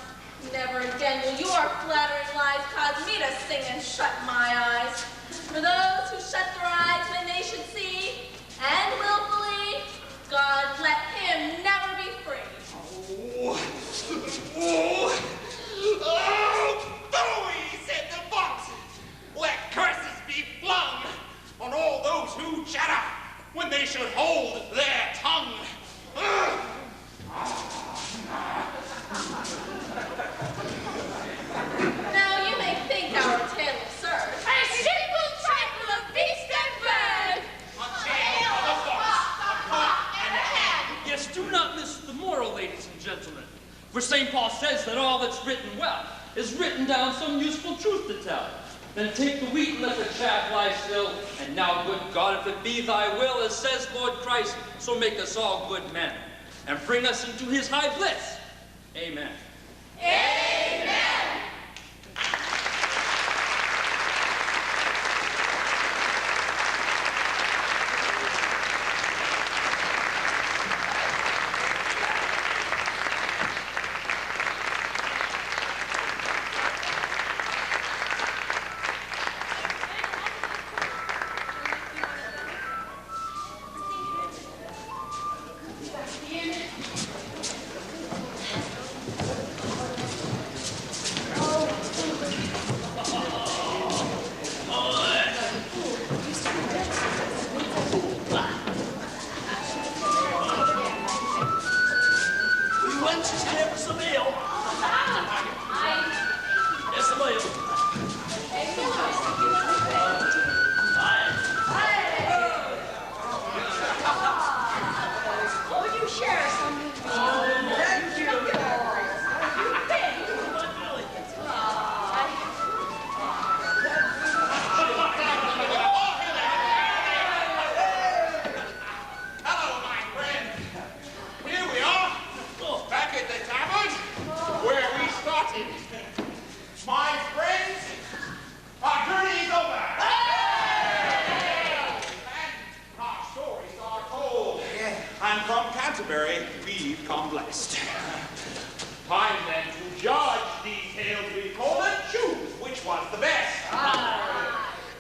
never again will your flattering lies cause me to sing and shut my eyes. For those who shut their eyes when they should see, and willfully, God let him never be free. Bowie, said the fox. Let curses be flung on all those who chatter when they should hold their tongue. Now you may think our tale absurd. A simple trifle of beast and bird. A tale of a fox, a cock, and a hen. Yes, do not miss the moral, ladies and gentlemen. For St. Paul says that all that's written well is written down some useful truth to tell. Then take the wheat and let the chaff lie still. And now, good God, if it be thy will, as says Lord Christ, so make us all good men, and bring us into his high bliss. Amen. Amen. And from Canterbury, we've come blessed. Time then to judge these tales we told and choose which was the best.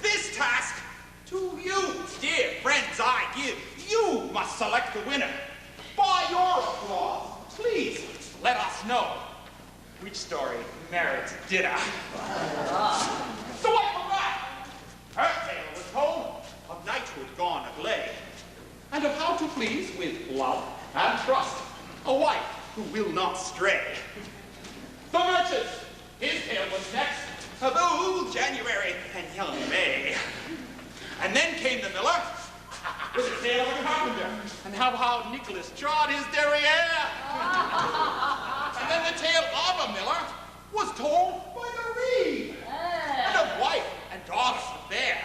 This task to you, dear friends, I give. You must select the winner. By your applause, please let us know which story merits dinner. The wife of Wrath. Her tale was told of knighthood gone agley, and of how to please with love and trust a wife who will not stray. The merchant, his tale was next, of old January and young May. And then came the miller, with the tale of a carpenter, and how Nicholas trod his derriere. And then the tale of a miller was told by the reed, and of wife and daughter fair.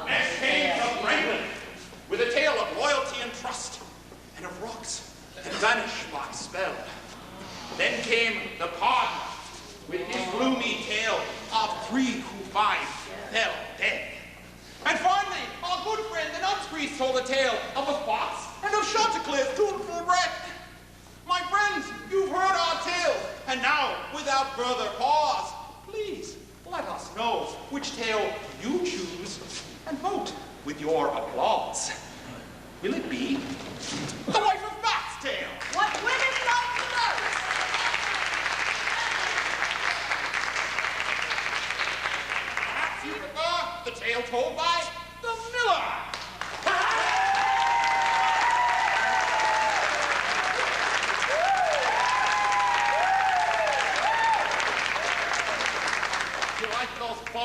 Next came the Franklin, with a tale of loyalty and trust, and of rocks that vanish by spell. Then came the pardoner, with his gloomy tale of 3 who 5 fell dead. And finally, our good friend the nun's priest told a tale of a fox and of Chanticleer's tuneful breath. My friends, you've heard our tales, and now, without further pause, please let us know which tale you choose and vote with your applause. Will it be the wife of Bat's tale? What women love the most. Perhaps you prefer the tale told by the miller.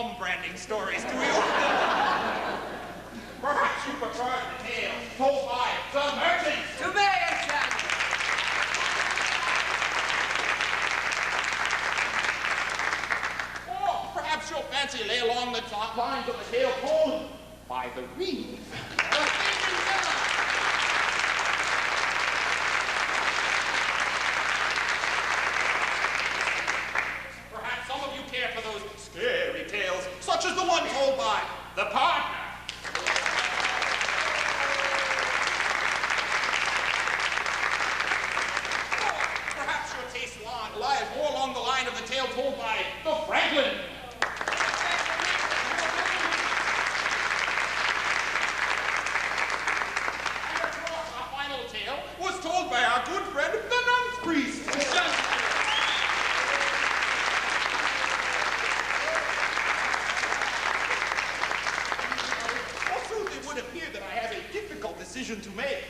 rum branding stories, do you? Perhaps you prefer the tale told by the merchants. To me, exactly. Or perhaps you'll fancy lay along the top lines of the tale told by the reeve. Perhaps some of you care for those scary tales, such as the one told by the partner. Lies more along the line of the tale told by the Franklin. And of course, our final tale was told by our good friend, the Nun Priest. Forsooth, it would appear that I have a difficult decision to make.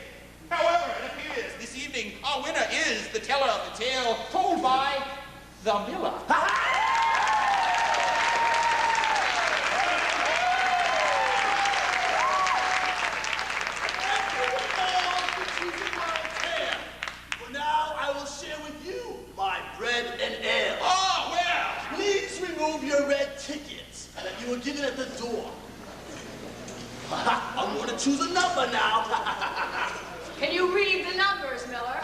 However, it appears this evening our winner is the teller of the tale told by the miller. For now, I will share with you my bread and ale. Oh, well. Please remove your red tickets that you were given at the door. I'm going to choose a number now. Can you read the numbers, Miller?